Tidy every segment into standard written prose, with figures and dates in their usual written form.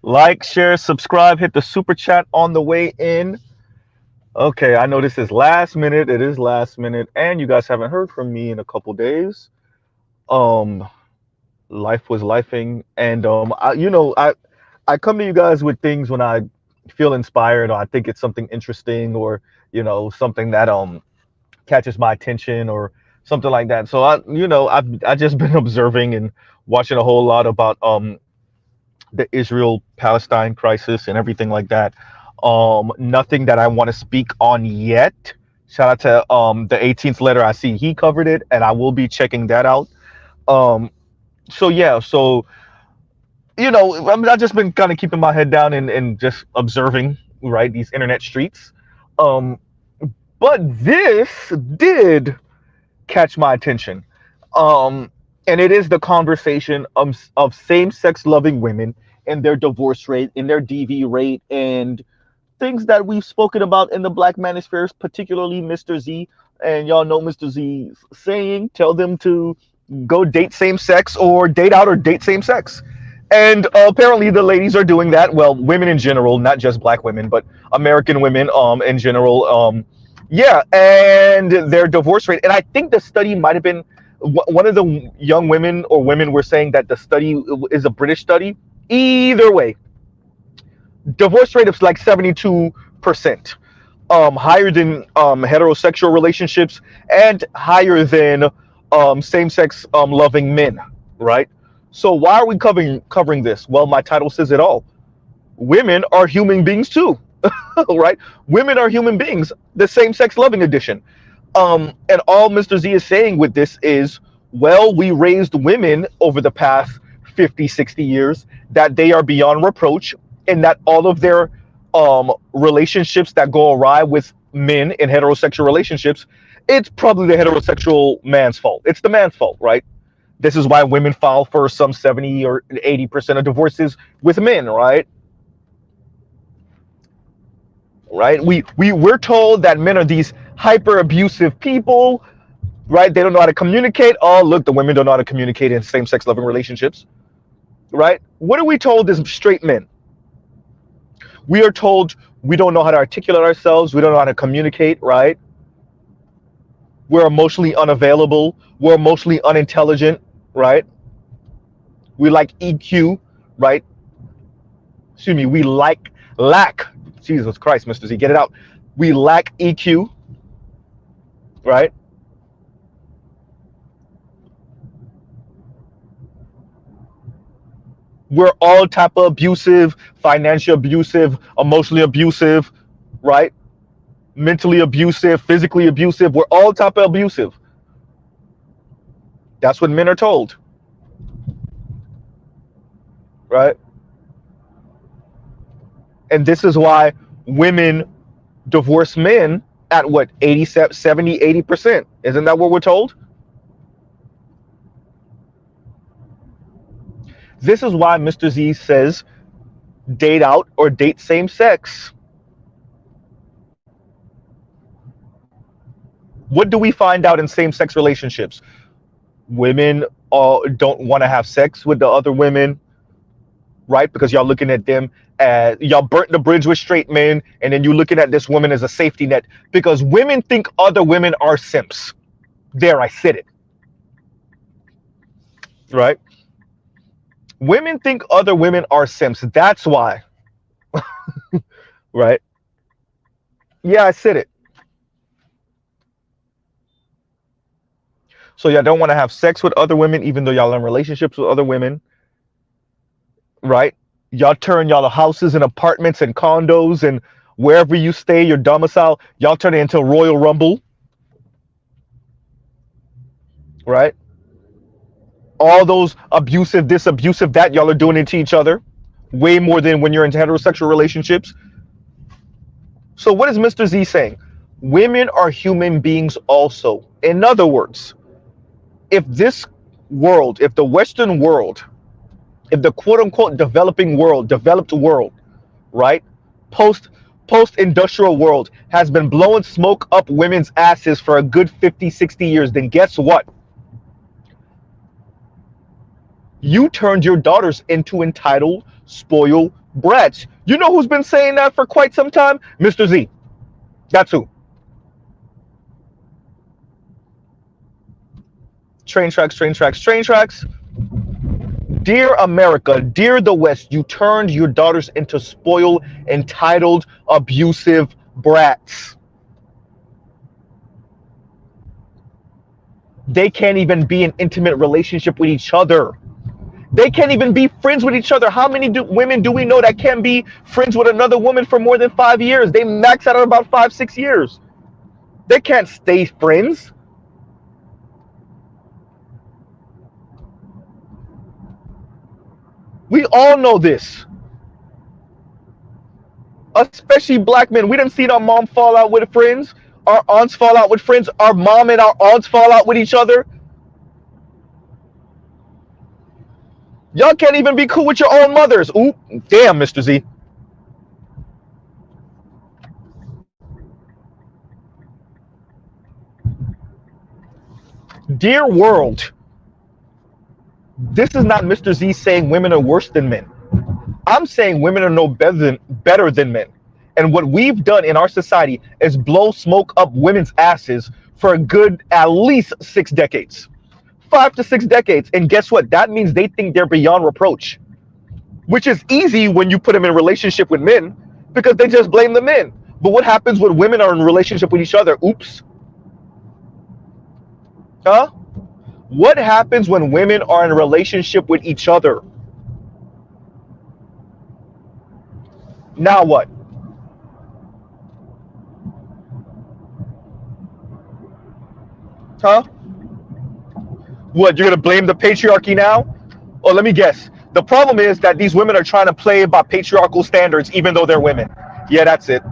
Like, share, subscribe, hit the super chat on the way in. Okay, I know this is last minute. It is last minute, and you guys haven't heard from me in a couple days. Um, Life was lifing, and I come to you guys with things when I feel inspired, or I think it's something interesting, or something that catches my attention, or something like that. So I've just been observing and watching a whole lot about the Israel Palestine crisis and everything like that. Nothing that I want to speak on yet. Shout out to the 18th letter. I see he covered it, and I will be checking that out. Um, so yeah, so I've just been kind of keeping my head down and just observing, right, these internet streets. Um, but this did catch my attention. Um, and it is the conversation of same-sex loving women and their divorce rate and their DV rate and things that we've spoken about in the Black Manosphere, particularly Mr. Z. And y'all know Mr. Z's saying, tell them to go date same sex or date out or date same sex. And apparently the ladies are doing that. Well, women in general, not just black women, but American women in general. Yeah, and their divorce rate. And I think the study might have been one of the young women or women were saying that the study is a British study. Either way, divorce rate is like 72%, higher than heterosexual relationships and higher than same-sex loving men, right? So why are we covering this? Well, my title says it all. Women are human beings too, right? Women are human beings, the same-sex loving edition. And all Mr. Z is saying with this is, well, we raised women over the past 50, 60 years that they are beyond reproach, and that all of their relationships that go awry with men in heterosexual relationships, it's probably the heterosexual man's fault. It's the man's fault, right? This is why women file for some 70 or 80% of divorces with men, right? Right? We're told that men are these hyper abusive people, right? They don't know how to communicate. Oh, look, the women don't know how to communicate in same-sex loving relationships, right? What are we told as straight men? We are told we don't know how to articulate ourselves. We don't know how to communicate, right? We're emotionally unavailable. We're emotionally unintelligent, right? We like EQ, right? Excuse me, we lack, Jesus Christ, Mr. Z, get it out. We lack EQ, right? We're all type of abusive, financially abusive, emotionally abusive, right? Mentally abusive, physically abusive. We're all type of abusive. That's what men are told, right? And this is why women divorce men at what, 80, 70, 80%. Isn't that what we're told? This is why Mr. Z says date out or date same sex. What do we find out in same-sex relationships? Women don't want to have sex with the other women, right? Because y'all looking at them as, y'all burnt the bridge with straight men, and then you looking at this woman as a safety net because women think other women are simps. There, I said it. Right? Women think other women are simps. That's why. Right? Yeah, I said it. So y'all don't want to have sex with other women, even though y'all in relationships with other women, right? Y'all turn y'all houses and apartments and condos and wherever you stay, your domicile, y'all turn it into a Royal Rumble, right? All those abusive, this abusive, that, y'all are doing it to each other way more than when you're in heterosexual relationships. So what is Mr. Z saying? Women are human beings also. In other words, if this world, if the Western world, if the quote unquote developing world, developed world, right, post-industrial world has been blowing smoke up women's asses for a good 50, 60 years, then guess what? You turned your daughters into entitled, spoiled brats. You know who's been saying that for quite some time? Mr. Z. That's who. Train tracks, train tracks, train tracks. Dear America, dear the West, you turned your daughters into spoiled, entitled, abusive brats. They can't even be in intimate relationship with each other. They can't even be friends with each other. How many women do we know that can be friends with another woman for more than 5 years? They max out at about 5-6 years. They can't stay friends. We all know this. Especially black men. We done seen our mom fall out with friends. Our aunts fall out with friends. Our mom and our aunts fall out with each other. Y'all can't even be cool with your own mothers. Ooh, damn, Mr. Z. Dear world, this is not Mr. Z saying women are worse than men. I'm saying women are no better than men. And what we've done in our society is blow smoke up women's asses for a good at least 6 decades. 5 to 6 decades. And guess what? That means they think they're beyond reproach, which is easy when you put them in a relationship with men because they just blame the men. But what happens when women are in a relationship with each other? Oops. Huh? What happens when women are in a relationship with each other? Now what? Huh? What, you're going to blame the patriarchy now? Oh, let me guess. The problem is that these women are trying to play by patriarchal standards even though they're women. Yeah, that's it.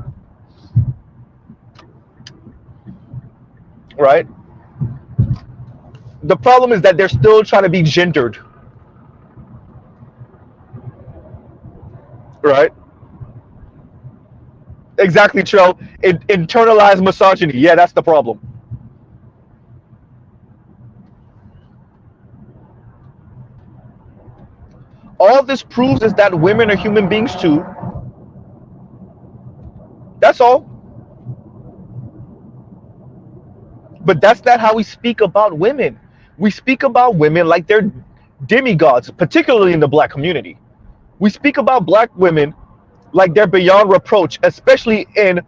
Right? The problem is that they're still trying to be gendered. Right? Exactly, Tro. Internalized misogyny. Yeah, that's the problem. All this proves is that women are human beings too. That's all. But that's not how we speak about women. We speak about women like they're demigods, particularly in the black community. We speak about black women like they're beyond reproach, especially in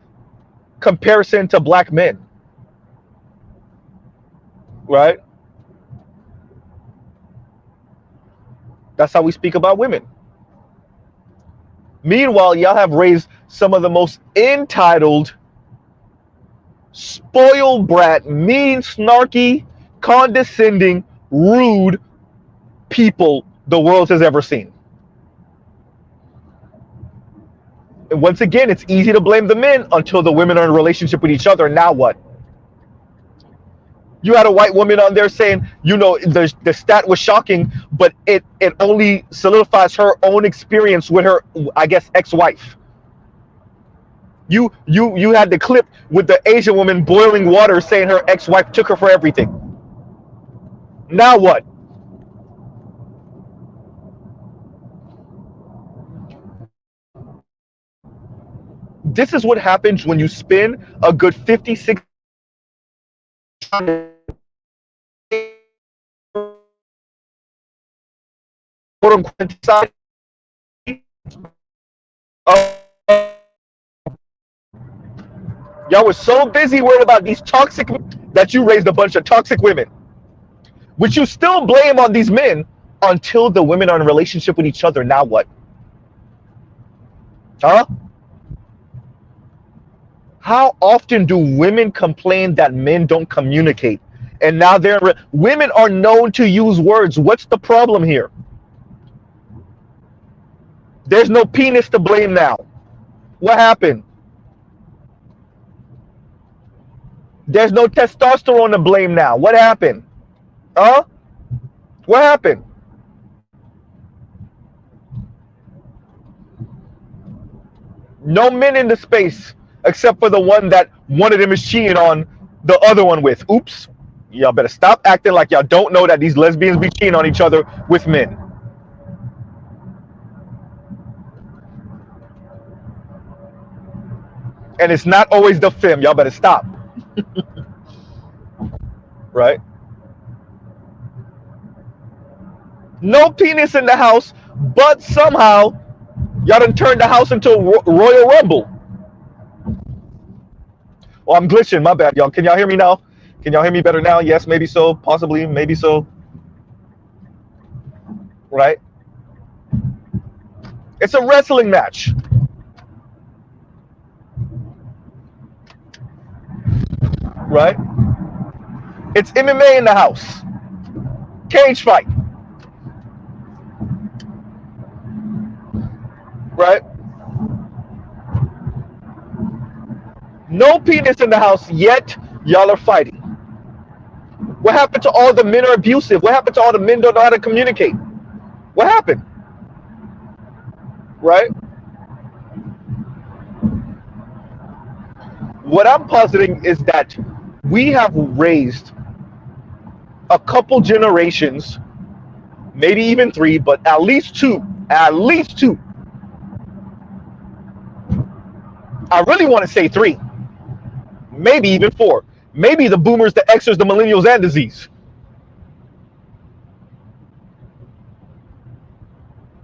comparison to black men. Right? That's how we speak about women. Meanwhile, y'all have raised some of the most entitled, spoiled brat, mean, snarky, condescending, rude people the world has ever seen. And once again, it's easy to blame the men until the women are in a relationship with each other. Now what? You had a white woman on there saying, you know, the stat was shocking, but it only solidifies her own experience with her, I guess, ex-wife. You had the clip with the Asian woman boiling water saying her ex-wife took her for everything. Now what? This is what happens when you spend a good 56 side. Y'all were so busy worried about these toxic that you raised a bunch of toxic women, which you still blame on these men until the women are in a relationship with each other. Now what? Huh? How often do women complain that men don't communicate? And now women are known to use words. What's the problem here? There's no penis to blame now. What happened? There's no testosterone to blame now. What happened? Huh? What happened? No men in the space except for the one that one of them is cheating on the other one with. Oops. Y'all better stop acting like y'all don't know that these lesbians be cheating on each other with men. And it's not always the femme. Y'all better stop. Right? No penis in the house, but somehow y'all done turned the house into a Royal Rumble. Oh, I'm glitching. My bad, y'all. Can y'all hear me now? Can y'all hear me better now? Yes, maybe so. Possibly, maybe so. Right? It's a wrestling match. Right? It's MMA in the house. Cage fight. Right? No penis in the house, yet y'all are fighting. What happened to all the men are abusive? What happened to all the men don't know how to communicate? What happened? Right? What I'm positing is that we have raised a couple generations, maybe even 3, but at least 2. I really want to say 3, maybe even 4. Maybe the boomers, the Xers, the millennials, and the Zs.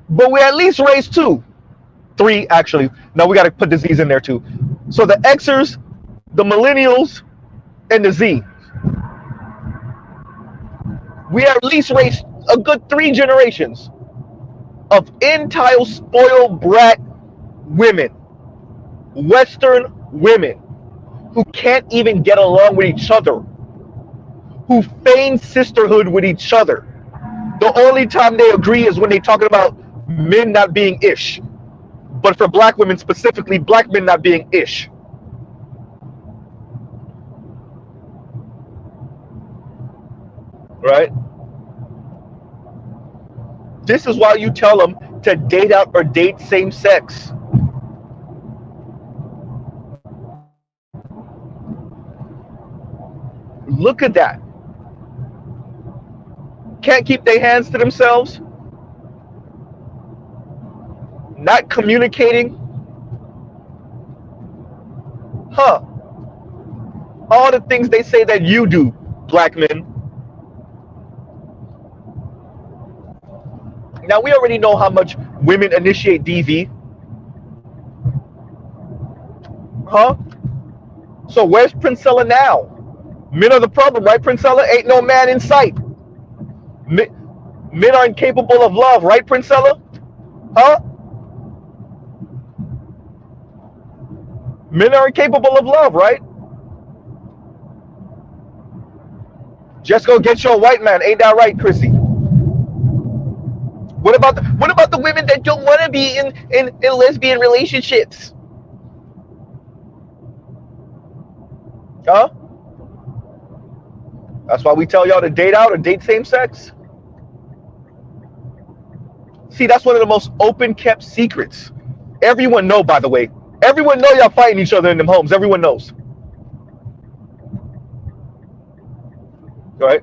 But we at least raised 2. 3, actually. No, we got to put the Zs in there too. So the Xers, the millennials, and the Z. We at least raised a good 3 generations of entitled, spoiled brat women, Western women, who can't even get along with each other, who feign sisterhood with each other. The only time they agree is when they're talking about men not being ish. But for black women specifically, black men not being ish. Right? This is why you tell them to date out or date same sex. Look at that. Can't keep their hands to themselves. Not communicating. Huh. All the things they say that you do, black men. Now, we already know how much women initiate DV. Huh? So where's Princella now? Men are the problem, right, Princella? Ain't no man in sight. Men are incapable of love, right, Princella? Huh? Men are incapable of love, right? Just go get your white man. Ain't that right, Chrissy? What about the women that don't want to be in lesbian relationships? Huh? That's why we tell y'all to date out or date same sex. See, that's one of the most open kept secrets. Everyone know, by the way. Everyone know y'all fighting each other in them homes. Everyone knows. Right?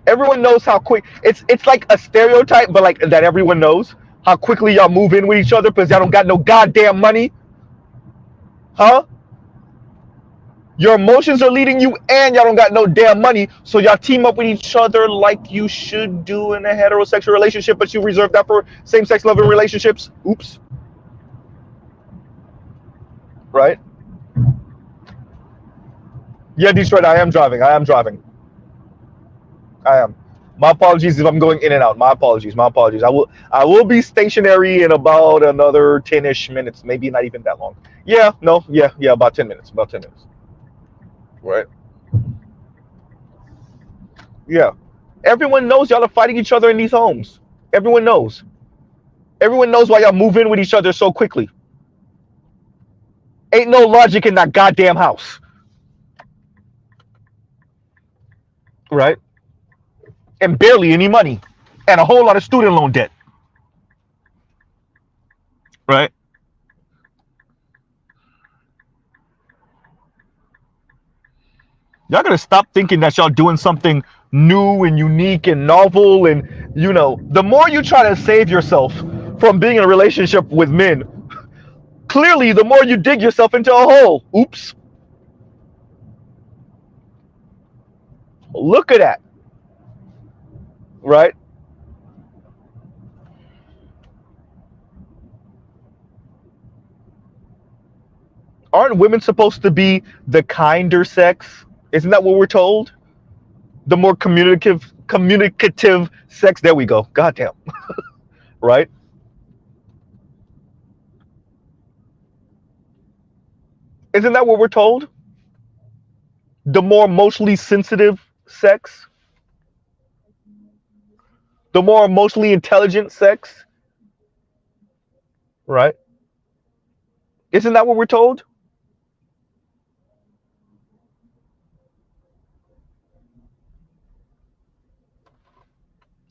Everyone knows how quick. It's like a stereotype, but like that everyone knows how quickly y'all move in with each other because y'all don't got no goddamn money. Huh? Your emotions are leading you and y'all don't got no damn money, so y'all team up with each other like you should do in a heterosexual relationship, but you reserve that for same-sex loving relationships. Oops. Right? Yeah, Detroit, I am driving. I am. My apologies if I'm going in and out. My apologies. I will be stationary in about another 10-ish minutes, maybe not even that long. Yeah, no, yeah, about 10 minutes. Right. Yeah. Everyone knows y'all are fighting each other in these homes. Everyone knows. Everyone knows why y'all move in with each other so quickly. Ain't no logic in that goddamn house. Right? And barely any money. And a whole lot of student loan debt. Right? Y'all gotta stop thinking that y'all doing something new and unique and novel. And, you know, the more you try to save yourself from being in a relationship with men, Clearly, the more you dig yourself into a hole. Oops. Look at that. Right? Aren't women supposed to be the kinder sex? Isn't that what we're told? The more communicative sex. There we go. Goddamn. Right? Isn't that what we're told? The more emotionally sensitive sex, the more emotionally intelligent sex, right? Isn't that what we're told?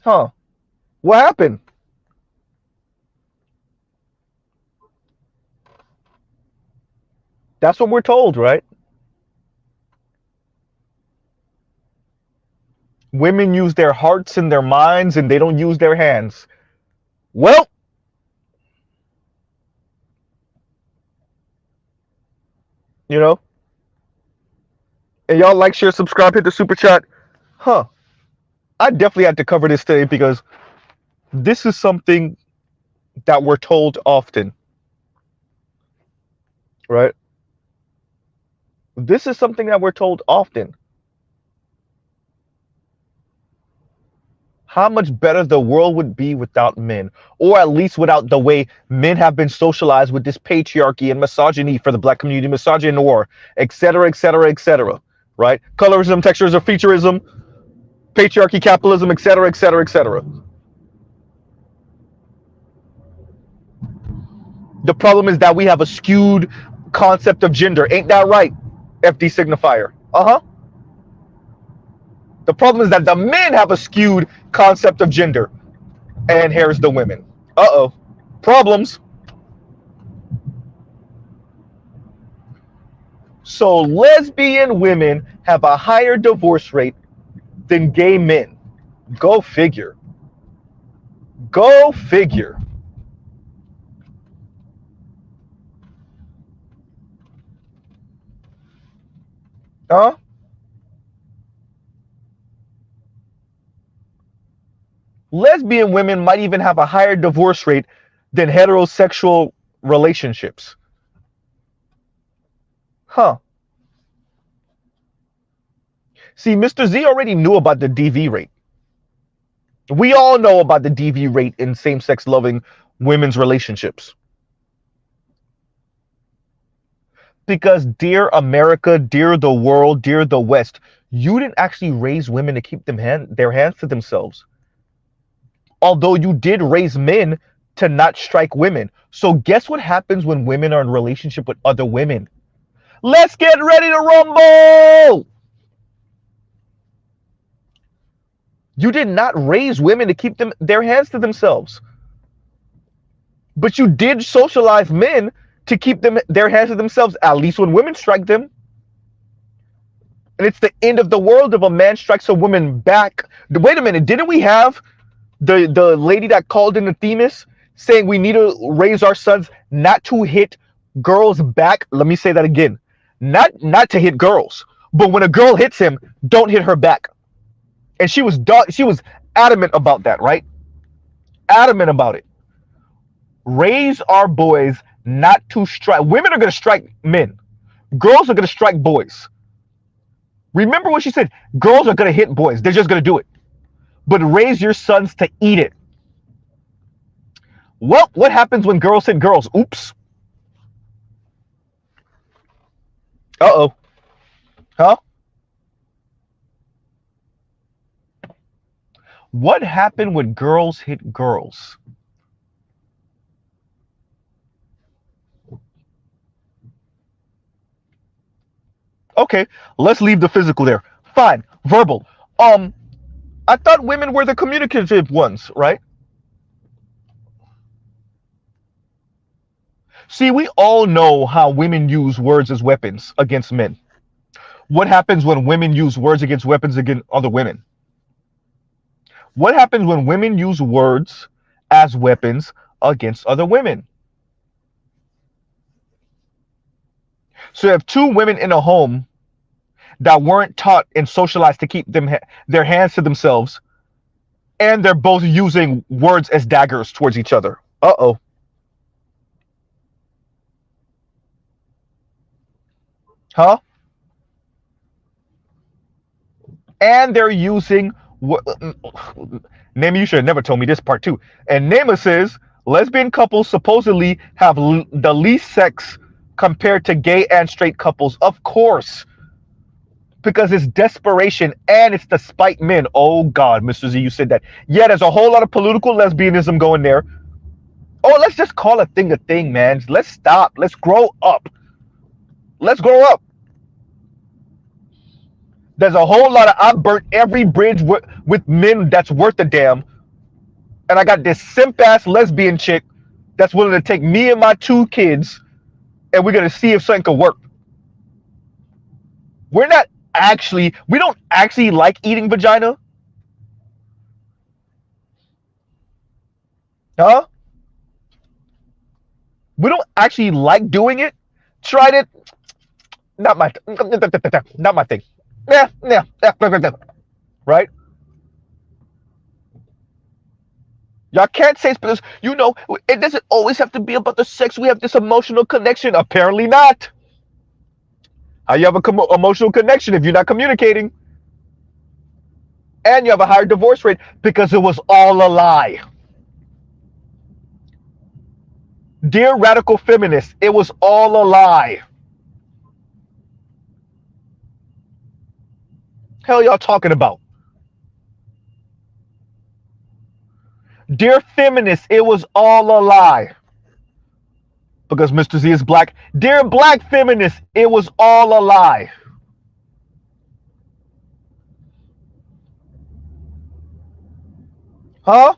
Huh? What happened? That's what we're told, right? Women use their hearts and their minds and they don't use their hands. Well, you know, and y'all like, share, subscribe, hit the super chat. Huh. I definitely had to cover this today because this is something that we're told often, right? This is something that we're told often. How much better the world would be without men, or at least without the way men have been socialized with this patriarchy and misogyny for the black community, misogyny war, etc., etc., etc. Right? Colorism, texturism, featureism, patriarchy, capitalism, etc., etc., etc. The problem is that we have a skewed concept of gender. Ain't that right? FD signifier. Uh-huh. The problem is that the men have a skewed concept of gender. And here's the women. Uh-oh. Problems. So lesbian women have a higher divorce rate than gay men. Go figure. Go figure. Huh? Lesbian women might even have a higher divorce rate than heterosexual relationships. Huh. See, Mr. Z already knew about the DV rate. We all know about the DV rate in same-sex loving women's relationships. Because dear America, dear the world, dear the West, you didn't actually raise women to keep their hands to themselves. Although you did raise men to not strike women. So guess what happens when women are in a relationship with other women? Let's get ready to rumble! You did not raise women to keep their hands to themselves. But you did socialize men to keep their hands to themselves, at least when women strike them. And it's the end of the world if a man strikes a woman back. Wait a minute, didn't we have the lady that called in the Themis saying we need to raise our sons not to hit girls back? Let me say that again. Not to hit girls, but when a girl hits him, don't hit her back. And she was adamant about that, right? Adamant about it. Raise our boys not to strike. Women are going to strike men. Girls are going to strike boys. Remember what she said. Girls are going to hit boys. They're just going to do it. But raise your sons to eat it. Well, what happens when girls hit girls? Oops. Uh-oh. Huh? What happened when girls hit girls? Okay, let's leave the physical there. Fine, verbal. I thought women were the communicative ones, right? See, we all know how women use words as weapons against men. What happens when women use words against weapons against other women? What happens when women use words as weapons against other women? So you have two women in a home that weren't taught and socialized to keep their hands to themselves, and they're both using words as daggers towards each other. Uh-oh. Huh? And they're using Nema, you should have never told me this part too. And Nema says lesbian couples supposedly have the least sex compared to gay and straight couples. Of course, because it's desperation and it's to spite men. Oh God, Mr. Z, you said that. Yeah, there's a whole lot of political lesbianism going there. Oh, let's just call a thing, man. Let's stop. Let's grow up. Let's grow up. There's a whole lot of I've burnt every bridge with men that's worth a damn. And I got this simp ass lesbian chick that's willing to take me and my two kids, and we're gonna see if something can work. We don't actually like eating vagina. Huh? We don't actually like doing it. Tried it. Not my thing. Yeah. Right? Y'all can't say it's because, it doesn't always have to be about the sex. We have this emotional connection. Apparently not. How you have an emotional connection if you're not communicating? And you have a higher divorce rate because it was all a lie. Dear radical feminists, it was all a lie. Hell y'all talking about? Dear feminists, it was all a lie. Because Mr. Z is black. Dear black feminists, it was all a lie. Huh?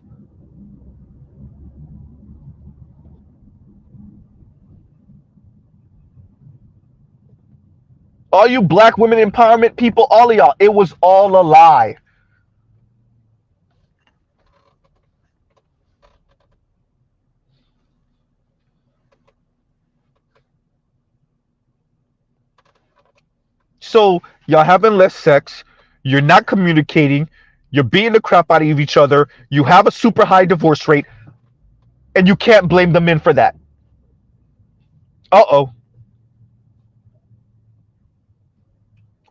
All you black women empowerment people, all of y'all, it was all a lie. So y'all having less sex, you're not communicating, you're beating the crap out of each other, you have a super high divorce rate, and you can't blame the men for that. Uh-oh.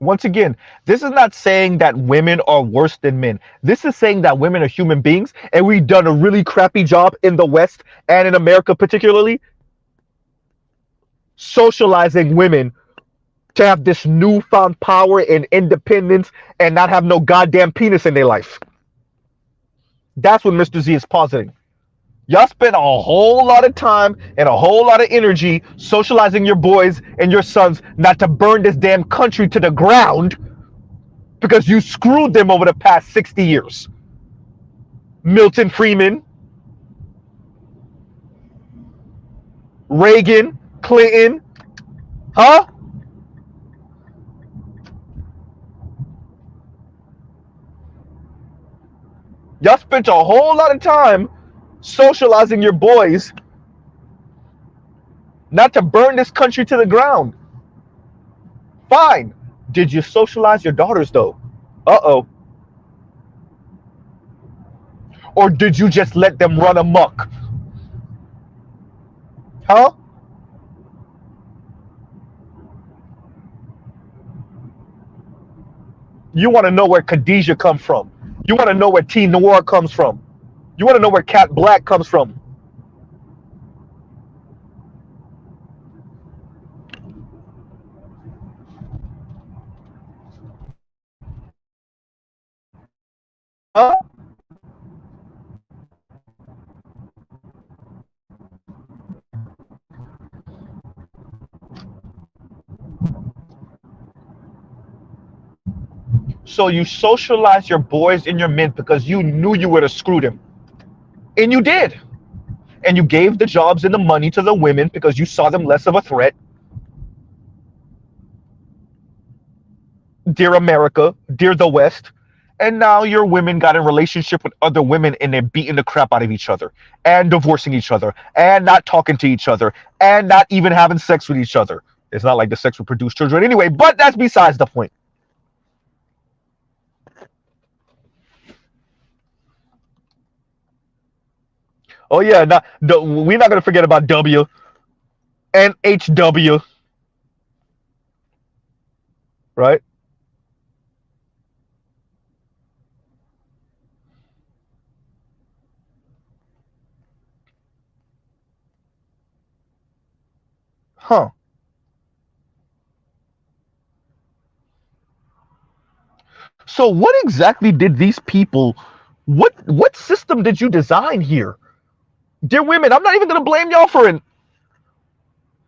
Once again, this is not saying that women are worse than men. This is saying that women are human beings, and we've done a really crappy job in the West and in America particularly, socializing women to have this newfound power and independence and not have no goddamn penis in their life. That's what Mr. Z is positing. Y'all spend a whole lot of time and a whole lot of energy socializing your boys and your sons not to burn this damn country to the ground because you screwed them over the past 60 years. Milton Friedman, Reagan, Clinton, huh? Y'all spent a whole lot of time socializing your boys not to burn this country to the ground. Fine. Did you socialize your daughters though? Uh-oh. Or did you just let them run amok? Huh? You want to know where Khadijah comes from. You want to know where T Noir comes from. You want to know where Cat Black comes from. Huh? So you socialize your boys and your men because you knew you would have screwed him. And you did. And you gave the jobs and the money to the women because you saw them less of a threat. Dear America, dear the West. And now your women got in relationship with other women and they're beating the crap out of each other and divorcing each other and not talking to each other and not even having sex with each other. It's not like the sex will produce children anyway, but that's besides the point. Oh yeah, we're not gonna forget about W and HW, right? Huh. So what exactly did these people? What system did you design here, dear women? I'm not even gonna blame y'all for it.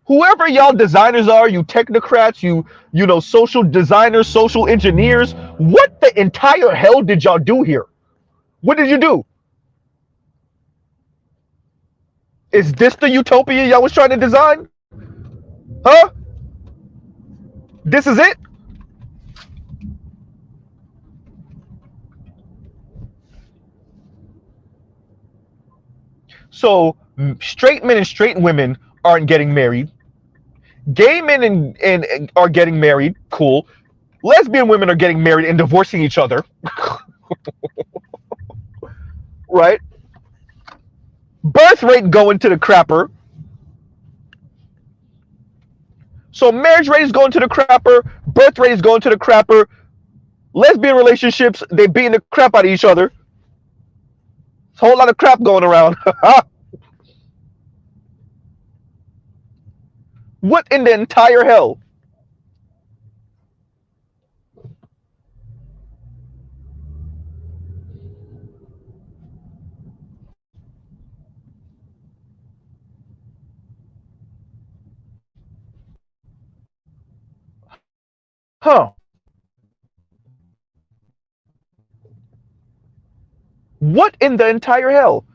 Whoever y'all designers are, you technocrats, you know, social designers, social engineers, what the entire hell did y'all do here? What did you do? Is this the utopia y'all was trying to design? Huh? This is it? So straight men and straight women aren't getting married. Gay men and are getting married. Cool. Lesbian women are getting married and divorcing each other. Right? Birth rate going to the crapper. So marriage rate is going to the crapper. Birth rate is going to the crapper. Lesbian relationships, they beating the crap out of each other. There's a whole lot of crap going around. What in the entire hell? Huh. What in the entire hell?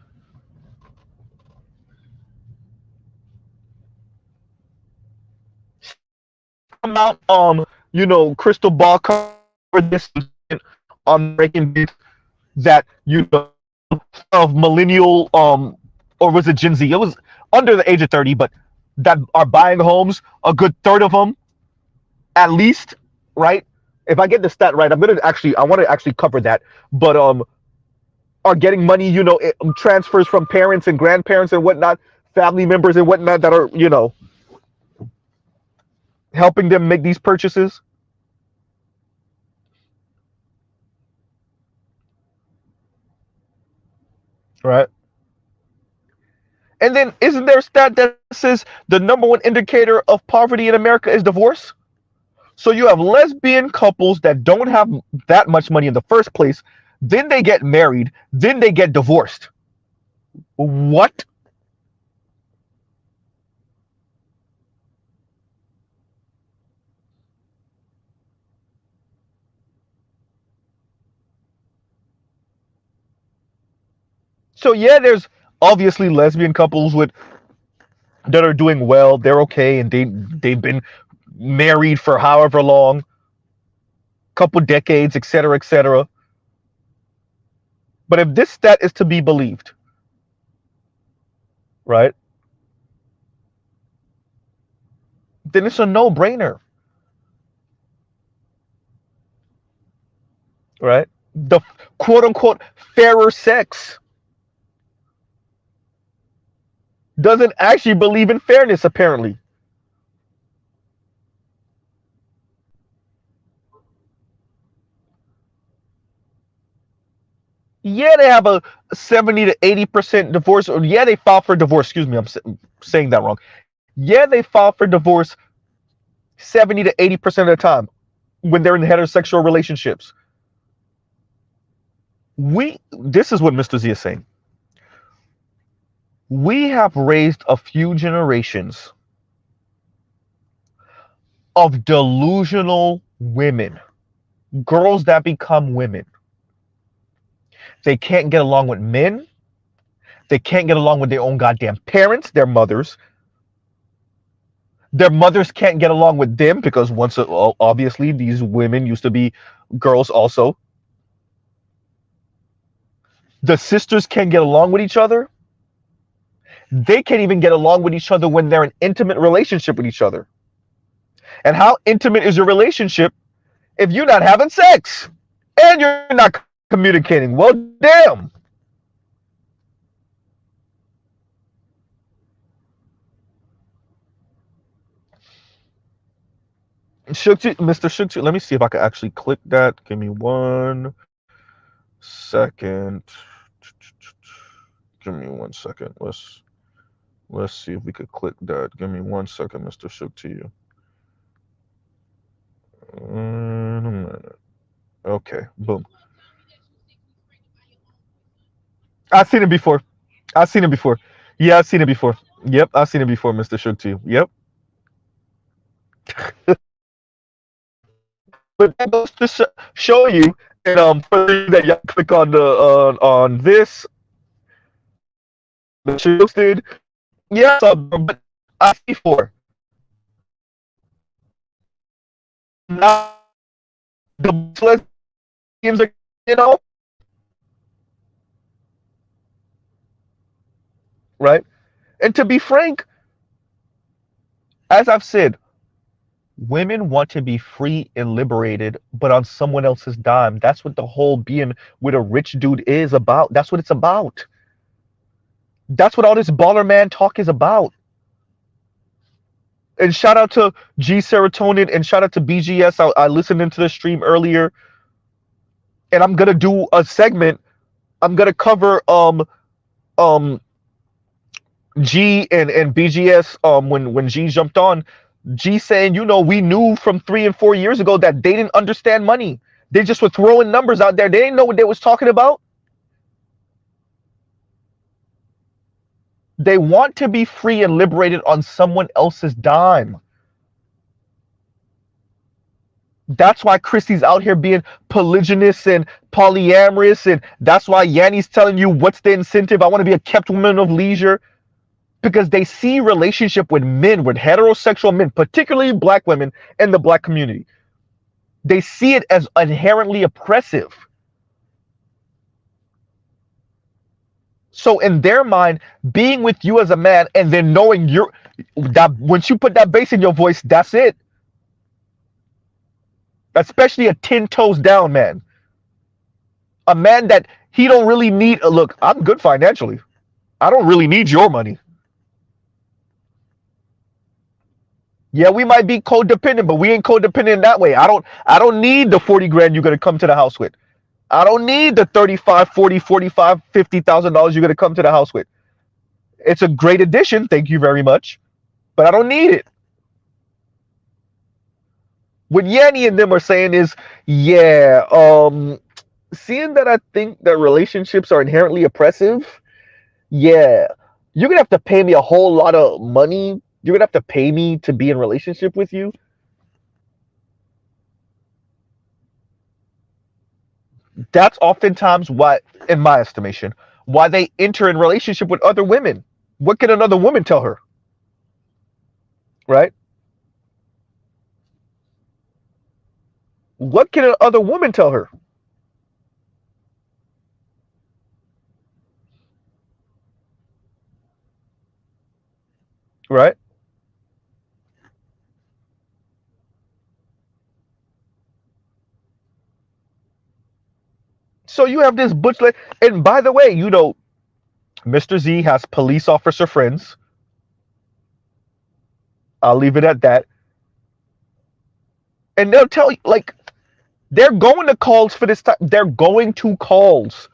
Amount, you know, crystal ball cover this on Breaking Beat that, you know, of millennial, or was it Gen Z? It was under the age of 30, but that are buying homes, a good third of them, at least, right? If I get the stat right, I want to actually cover that, but are getting money, you know, transfers from parents and grandparents and whatnot, family members and whatnot that are, you know, helping them make these purchases, right? And then isn't there a stat that says the number one indicator of poverty in America is divorce? So you have lesbian couples that don't have that much money in the first place, then they get married, then they get divorced. What? So yeah, there's obviously lesbian couples with that are doing well, they're okay, and they've been married for however long, couple decades, etc., etc. But if this stat is to be believed, right, then it's a no-brainer, right? The quote-unquote fairer sex doesn't actually believe in fairness, apparently. Yeah, they have a 70 to 80% divorce. Or yeah, they file for divorce. Excuse me, I'm saying that wrong. Yeah, they file for divorce 70 to 80% of the time when they're in heterosexual relationships. This is what Mr. Z is saying. We have raised a few generations of delusional women, girls that become women. They can't get along with men. They can't get along with their own goddamn parents, their mothers. Their mothers can't get along with them because obviously these women used to be girls also. The sisters can't get along with each other. They can't even get along with each other when they're in intimate relationship with each other. And how intimate is your relationship if you're not having sex and you're not communicating? Well, damn. Mr. Shukti, let me see if I can actually click that. Give me 1 second. Give me 1 second. Let's see if we could click that. Give me 1 second, Mr. Shukti. Okay, boom. I've seen it before. I've seen it before. Yeah, I've seen it before. Yep, I've seen it before, Mr. Shukti. Yep. But that goes to show you, and for you that y'all click on the on this, the Shukes did. Yeah, but I see four. Now the lesbians are, you know, right? And to be frank, as I've said, women want to be free and liberated, but on someone else's dime. That's what the whole being with a rich dude is about. That's what it's about. That's what all this baller man talk is about. And shout out to G Serotonin and shout out to BGS. I listened into the stream earlier, and I'm gonna do a segment. I'm gonna cover um G and BGS when G jumped on. G saying, you know, we knew from 3 and 4 years ago that they didn't understand money. They just were throwing numbers out there. They didn't know what they was talking about. They want to be free and liberated on someone else's dime. That's why Christy's out here being polygynous and polyamorous, and that's why Yanni's telling you what's the incentive. I want to be a kept woman of leisure, because they see relationship with men, with heterosexual men, particularly black women in the black community. They see it as inherently oppressive. So in their mind, being with you as a man and then knowing you're that once you put that bass in your voice, that's it. Especially a 10 toes down man. A man that he don't really need. Look, I'm good financially. I don't really need your money. Yeah, we might be codependent, but we ain't codependent that way. I don't need the 40 grand you're gonna come to the house with. I don't need the 35, 40, 45, $50,000 you're gonna come to the house with. It's a great addition, thank you very much, but I don't need it. What Yanni and them are saying is, yeah, seeing that I think that relationships are inherently oppressive, yeah, you're gonna have to pay me a whole lot of money. You're gonna have to pay me to be in relationship with you. That's oftentimes why, in my estimation, why they enter in relationship with other women. What can another woman tell her? Right? What can another woman tell her? Right? So you have this butch, and by the way, you know, Mr. Z has police officer friends. I'll leave it at that. And they'll tell you, like, they're going to calls for this time. They're going to calls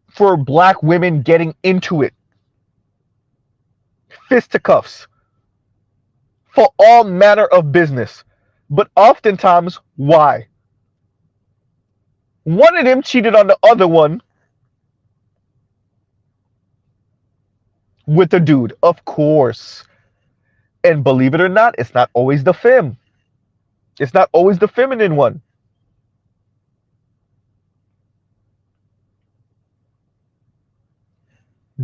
for black women getting into it. Fisticuffs. For all manner of business. But oftentimes, why? One of them cheated on the other one with a dude, of course. And believe it or not, it's not always the femme. It's not always the feminine one.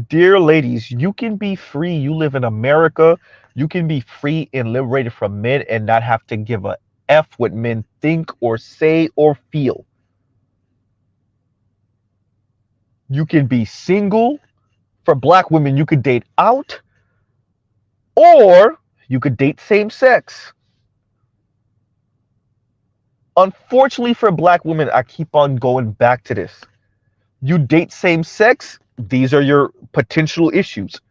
Dear ladies, you can be free. You live in America. You can be free and liberated from men and not have to give a F what men think or say or feel. You can be single. For black women, you could date out. Or You could date same sex. Unfortunately for black women, I keep on going back to this. You date same sex, these are your potential issues.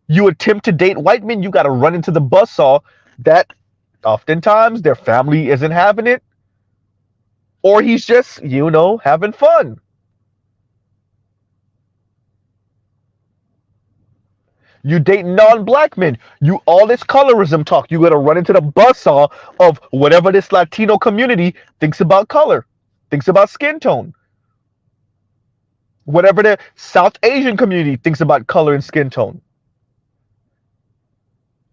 You attempt to date white men, you got to run into the buzzsaw that oftentimes their family isn't having it, or he's just, having fun. You date non-black men, you all this colorism talk, you got to run into the buzzsaw of whatever this Latino community thinks about color, thinks about skin tone. Whatever the South Asian community thinks about color and skin tone.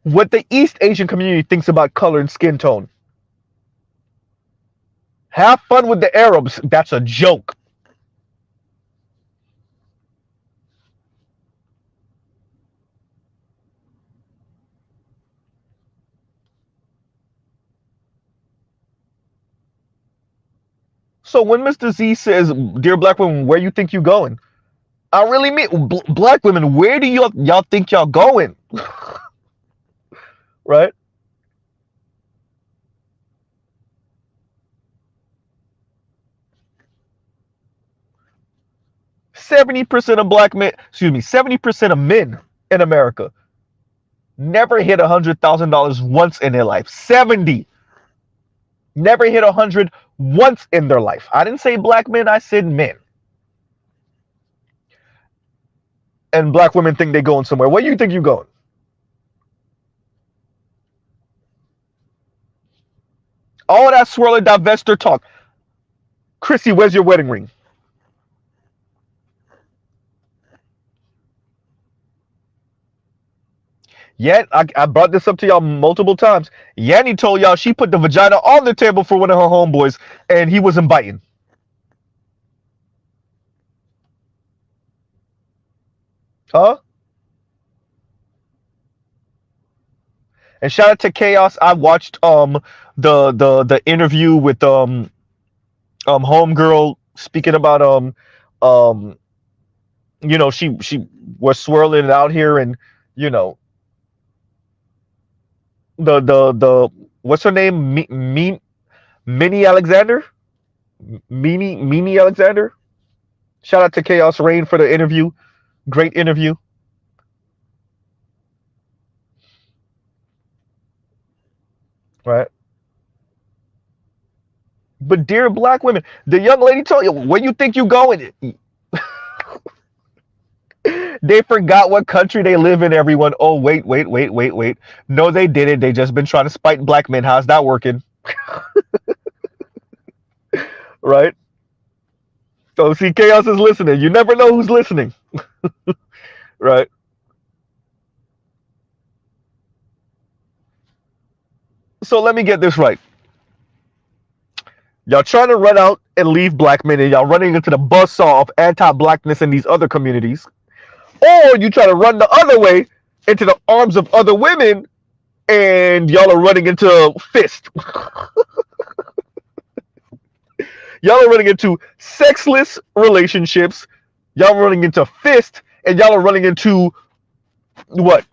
What the East Asian community thinks about color and skin tone. Have fun with the Arabs. That's a joke. So when Mr. Z says, "Dear black women, where you think you going?" I really mean, black women, where do y'all think y'all going? Right? 70% of black men, 70% of men in America never hit $100,000 once in their life. 70 never hit 100 once in their life. I didn't say black men, I said men. And black women think they're going somewhere. Where do you think you're going? All that swirling divester talk. Chrissy, where's your wedding ring? Yet, I brought this up to y'all multiple times. Yanni told y'all she put the vagina on the table for one of her homeboys, and he wasn't biting. Huh? And shout out to Chaos. I watched the interview with homegirl speaking about she was swirling it out here, and you know the what's her name, Minnie Alexander, Minnie Alexander. Shout out to Chaos Rain for the interview. Great interview. Right. But dear black women, the young lady told you, where you think you going? They forgot what country they live in, everyone. Oh, wait. No, they didn't. They just been trying to spite black men. How's that working? Right? So see, Chaos is listening. You never know who's listening. Right? So let me get this right. Y'all trying to run out and leave black men, and y'all running into the buzzsaw of anti-blackness in these other communities. Or you try to run the other way into the arms of other women, and y'all are running into fist. Y'all are running into sexless relationships. Y'all are running into fist, and y'all are running into what?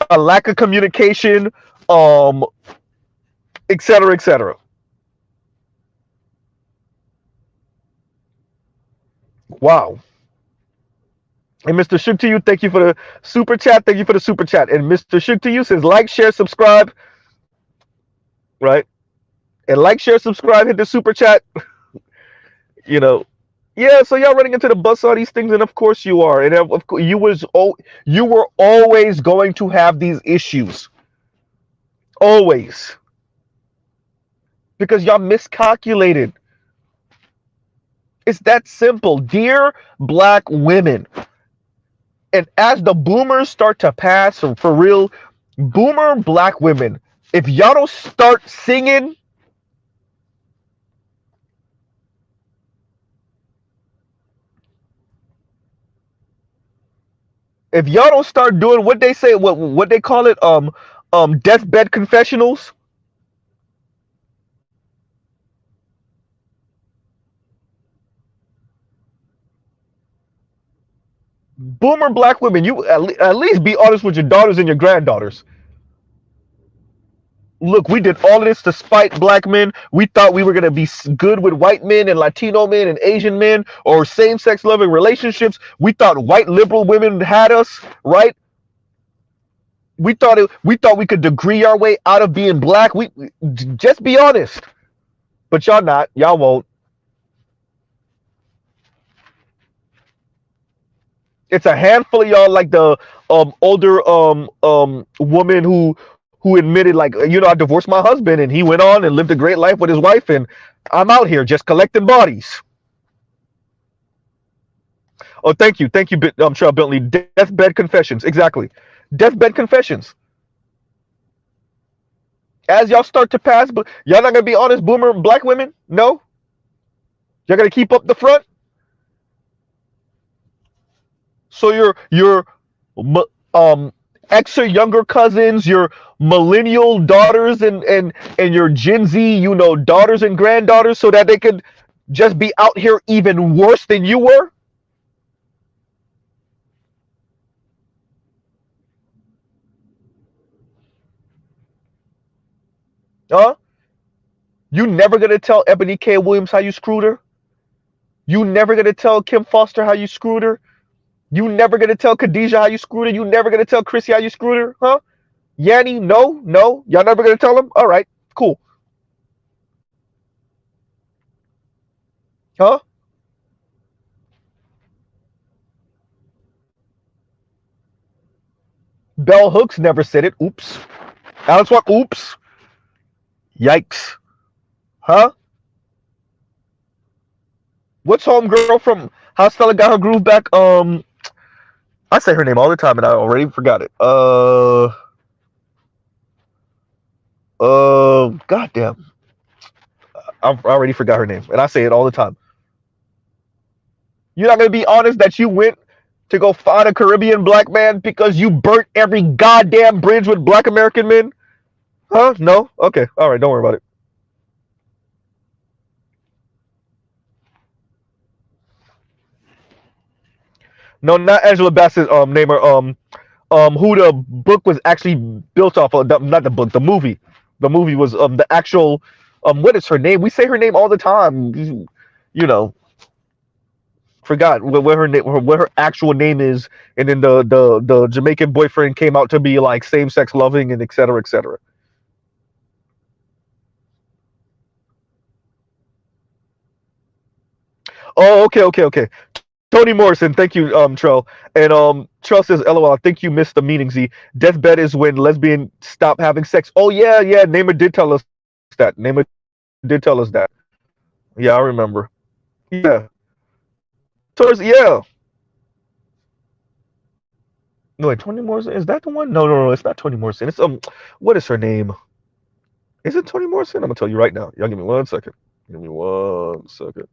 A lack of communication, et cetera, et cetera. Wow. And Mr. Shook to you, thank you for the super chat. Thank you for the super chat. And Mr. Shook to you says, like, share, subscribe. Right? And like, share, subscribe, hit the super chat. you know. Yeah, so y'all running into the bus on these things, and of course you are. And of course you were always going to have these issues. Always. Because y'all miscalculated. It's that simple. Dear black women, and as the boomers start to pass, for real, boomer black women, if y'all don't start singing, if y'all don't start doing what they say, what they call it, deathbed confessionals. Boomer black women, you at least be honest with your daughters and your granddaughters. Look, we did all of this to spite black men. We thought we were going to be good with white men and Latino men and Asian men or same-sex loving relationships. We thought white liberal women had us, right? We thought we could degree our way out of being black. We just be honest. But y'all not. Y'all won't. It's a handful of y'all, like the older woman who admitted, like, I divorced my husband and he went on and lived a great life with his wife, and I'm out here just collecting bodies. Oh, thank you, Cheryl Bentley. Deathbed confessions, exactly. Deathbed confessions. As y'all start to pass, but y'all not gonna be honest, boomer black women. No, y'all gonna keep up the front. So your ex or younger cousins, your millennial daughters and your Gen Z, daughters and granddaughters, so that they could just be out here even worse than you were. Huh? You never gonna tell Ebony K. Williams how you screwed her? You never gonna tell Kim Foster how you screwed her? You never gonna tell Khadijah how you screwed her? You never gonna tell Chrissy how you screwed her? Huh? Yanni, no. Y'all never gonna tell them? All right, cool. Huh? Bell Hooks never said it. Oops. Alex Walk, oops. Yikes. Huh? What's homegirl from How Stella Got Her Groove Back? I say her name all the time and I already forgot it. Goddamn. I already forgot her name and I say it all the time. You're not gonna be honest that you went to go find a Caribbean black man because you burnt every goddamn bridge with black American men? Huh? No? Okay. All right. Don't worry about it. No, not Angela Bassett. Name her. Who the book was actually built off of? Not the book. The movie. The movie was the actual. What is her name? We say her name all the time. You know, forgot what her name, what her actual name is, and then the Jamaican boyfriend came out to be like same sex loving and et cetera, et cetera. Oh, okay. Toni Morrison, thank you, Trell. And Trell says, "LOL, I think you missed the meaning. Z. Deathbed is when lesbians stop having sex." Oh yeah. Namer did tell us that. Namer did tell us that. Yeah, I remember. Yeah. Yeah. No, wait, Toni Morrison, is that the one? No, it's not Toni Morrison. It's what is her name? Is it Toni Morrison? I'm gonna tell you right now. Y'all give me 1 second. Give me 1 second.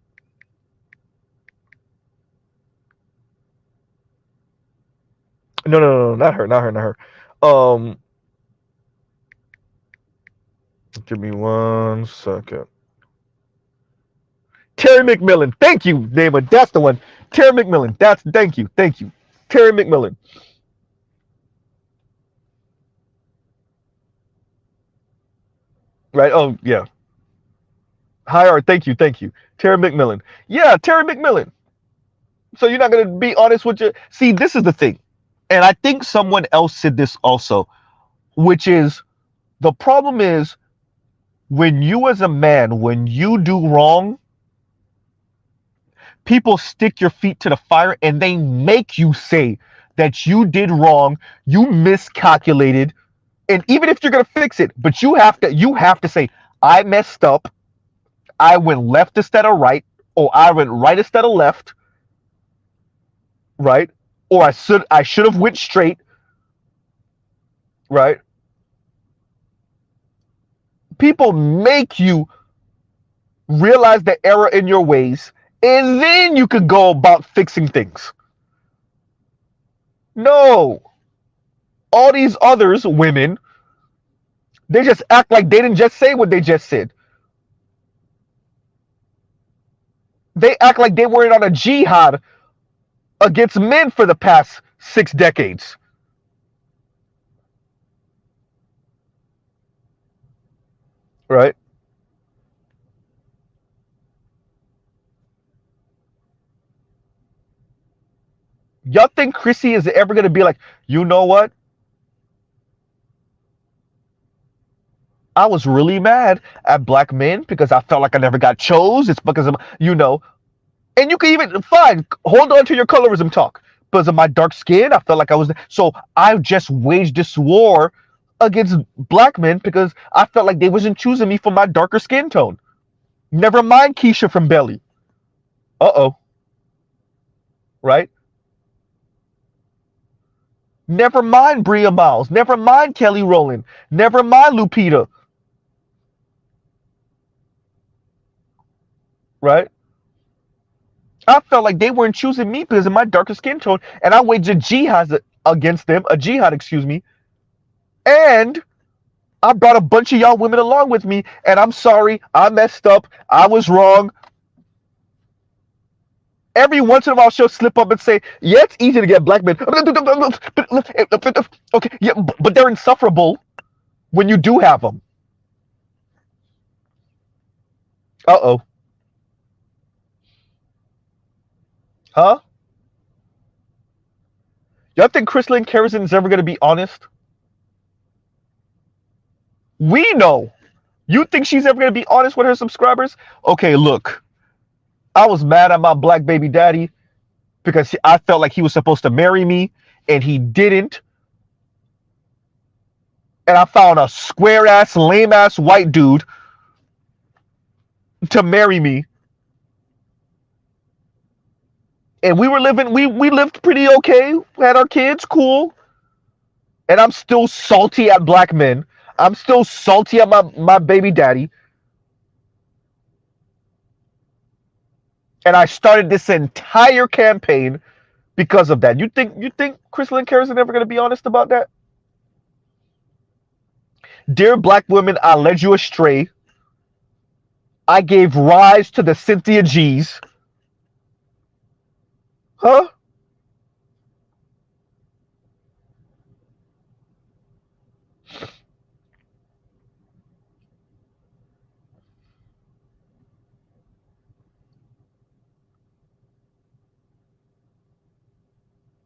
No, not her. Um, Give me 1 second. Terry McMillan. Thank you, Namer. That's the one. Terry McMillan. Thank you. Terry McMillan. Right? Oh yeah. Hi art. Thank you. Terry McMillan. Yeah, Terry McMillan. So you're not gonna be honest with your. See, this is the thing, and I think someone else said this also, which is the problem is when you as a man, when you do wrong, people stick your feet to the fire and they make you say that you did wrong, you miscalculated, and even if you're gonna fix it, but you have to say, I messed up, I went left instead of right, or I went right instead of left, right? Or I should have went straight, right? People make you realize the error in your ways, and then you could go about fixing things. No. All these others, women, they just act like they didn't just say what they just said. They act like they weren't on a jihad against men for the past 6 decades. right? Y'all think Chrissy is ever gonna be like, you know what? I was really mad at black men because I felt like I never got chose. It's because of, and you can even, fine, hold on to your colorism talk. Because of my dark skin, I felt like I was, so I just waged this war against black men because I felt like they wasn't choosing me for my darker skin tone. Never mind Keisha from Belly. Uh-oh, right? Never mind Bria Miles. Never mind Kelly Rowland. Never mind Lupita, right? I felt like they weren't choosing me because of my darker skin tone, and I waged a jihad against them, a jihad, excuse me, and I brought a bunch of y'all women along with me, and I'm sorry, I messed up, I was wrong. Every once in a while, she'll slip up and say, "Yeah, it's easy to get black men." Okay, yeah, but they're insufferable when you do have them. Uh oh, huh? Y'all think Chrislyn Kerrison is ever gonna be honest? We know. You think she's ever gonna be honest with her subscribers? Okay, look, I was mad at my black baby daddy because I felt like he was supposed to marry me and he didn't. And I found a square ass, lame ass white dude to marry me. And we were living, we lived pretty okay, had our kids, cool. And I'm still salty at black men. I'm still salty at my baby daddy. And I started this entire campaign because of that. You think Crystal Carey is never gonna be honest about that? Dear black women, I led you astray. I gave rise to the Cynthia G's. Huh?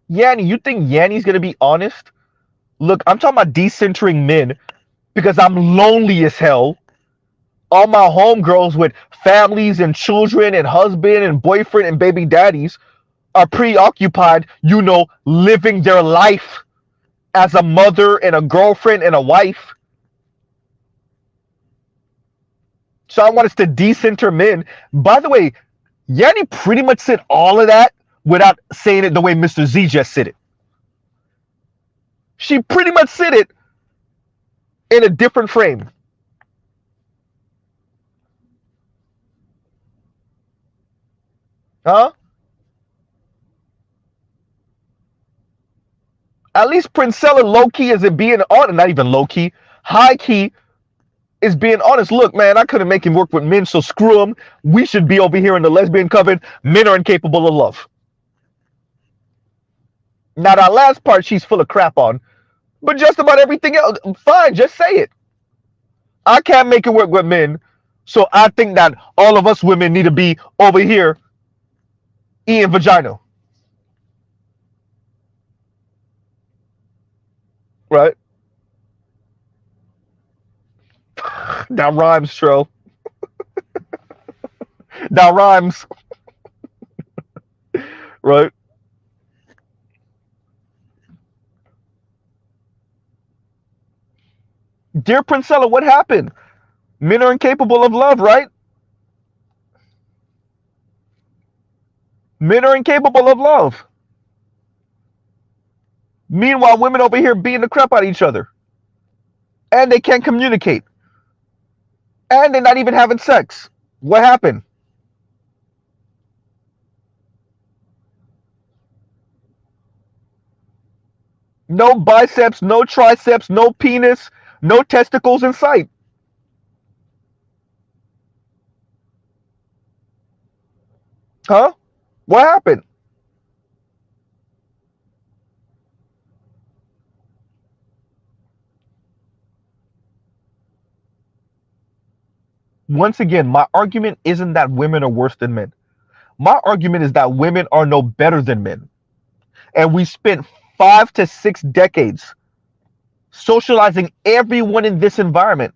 Yanni, you think Yanni's gonna be honest? Look, I'm talking about decentering men because I'm lonely as hell. All my homegirls with families and children and husband and boyfriend and baby daddies are preoccupied, living their life as a mother and a girlfriend and a wife. So I want us to decenter men. By the way, Yanni pretty much said all of that without saying it the way Mr. Z just said it. She pretty much said it in a different frame. Huh? At least Princella low key isn't being honest, not even low key, high key is being honest. Look, man, I couldn't make him work with men, so screw him. We should be over here in the lesbian coven. Men are incapable of love. Now that last part, she's full of crap on, but just about everything else, fine, just say it. I can't make it work with men, so I think that all of us women need to be over here eating vagina, right? That rhymes, Tro. That rhymes, right? Dear Princella, what happened? Men are incapable of love, right? Men are incapable of love. Meanwhile, women over here beating the crap out of each other. And they can't communicate. And they're not even having sex. What happened? No biceps, no triceps, no penis, no testicles in sight. Huh? What happened? Once again, my argument isn't that women are worse than men. My argument is that women are no better than men. And we spent 5 to 6 decades socializing everyone in this environment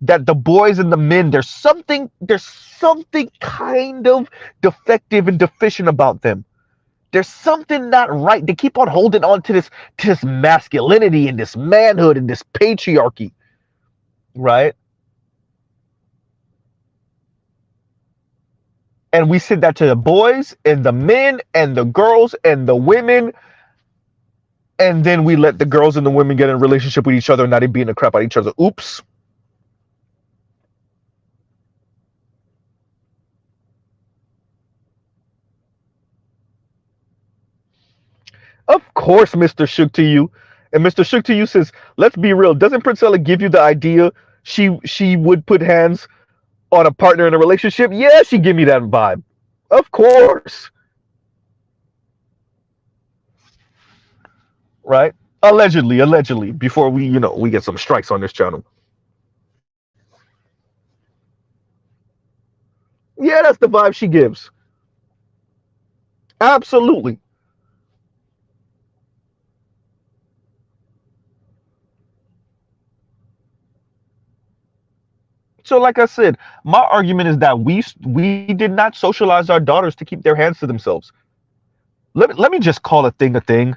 that the boys and the men, there's something kind of defective and deficient about them. There's something not right. They keep on holding on to this masculinity and this manhood and this patriarchy, right? And we said that to the boys and the men and the girls and the women, and then we let the girls and the women get in a relationship with each other and not beating the crap out of each other. Oops. Of course, Mr. Shook to you. And Mr. Shook to you says, let's be real. Doesn't Priscilla give you the idea she would put hands on a partner in a relationship? Yeah, she give me that vibe. Of course. Right? Allegedly, before we get some strikes on this channel. Yeah, that's the vibe she gives. Absolutely. So, like I said, my argument is that we did not socialize our daughters to keep their hands to themselves. Let me just call a thing a thing.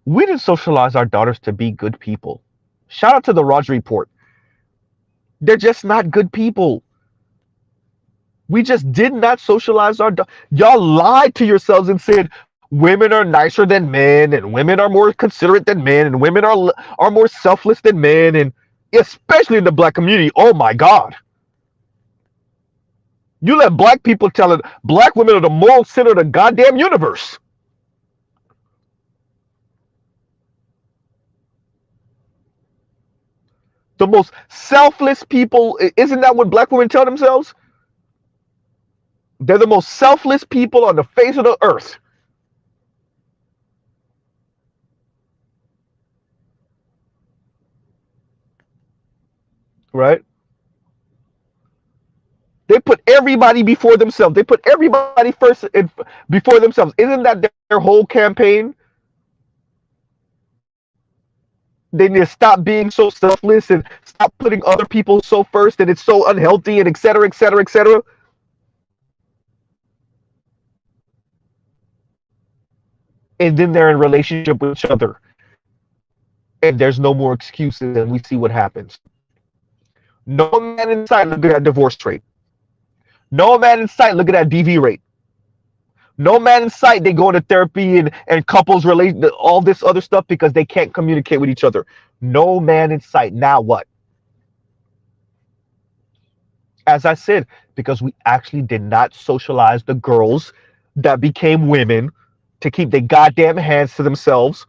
We didn't socialize our daughters to be good people. Shout out to the Raj Report. They're just not good people. We just did not socialize our y'all lied to yourselves and said women are nicer than men and women are more considerate than men and women are more selfless than men, and especially in the black community. Oh my god. You let black people tell it black women are the moral center of the goddamn universe. The most selfless people, isn't that what black women tell themselves? They're the most selfless people on the face of the earth. Right? They put everybody before themselves. They put everybody before themselves. Isn't that their whole campaign? They need to stop being so selfless and stop putting other people so first, and it's so unhealthy, and et cetera, et cetera, et cetera. And then they're in relationship with each other, and there's no more excuses, and we see what happens. No man in sight, look at that divorce rate. No man in sight, look at that DV rate. No man in sight, they go into therapy and couples relate all this other stuff because they can't communicate with each other. No man in sight. Now what? As I said, because we actually did not socialize the girls that became women to keep their goddamn hands to themselves,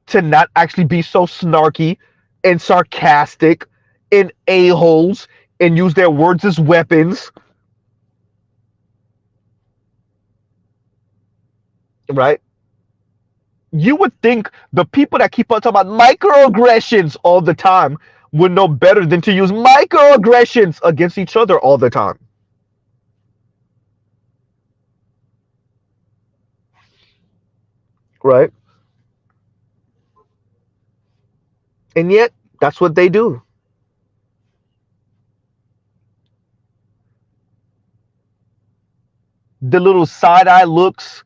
to not actually be so snarky and sarcastic and a-holes and use their words as weapons, right? You would think the people that keep on talking about microaggressions all the time would know better than to use microaggressions against each other all the time. Right? And yet, that's what they do. The little side eye looks,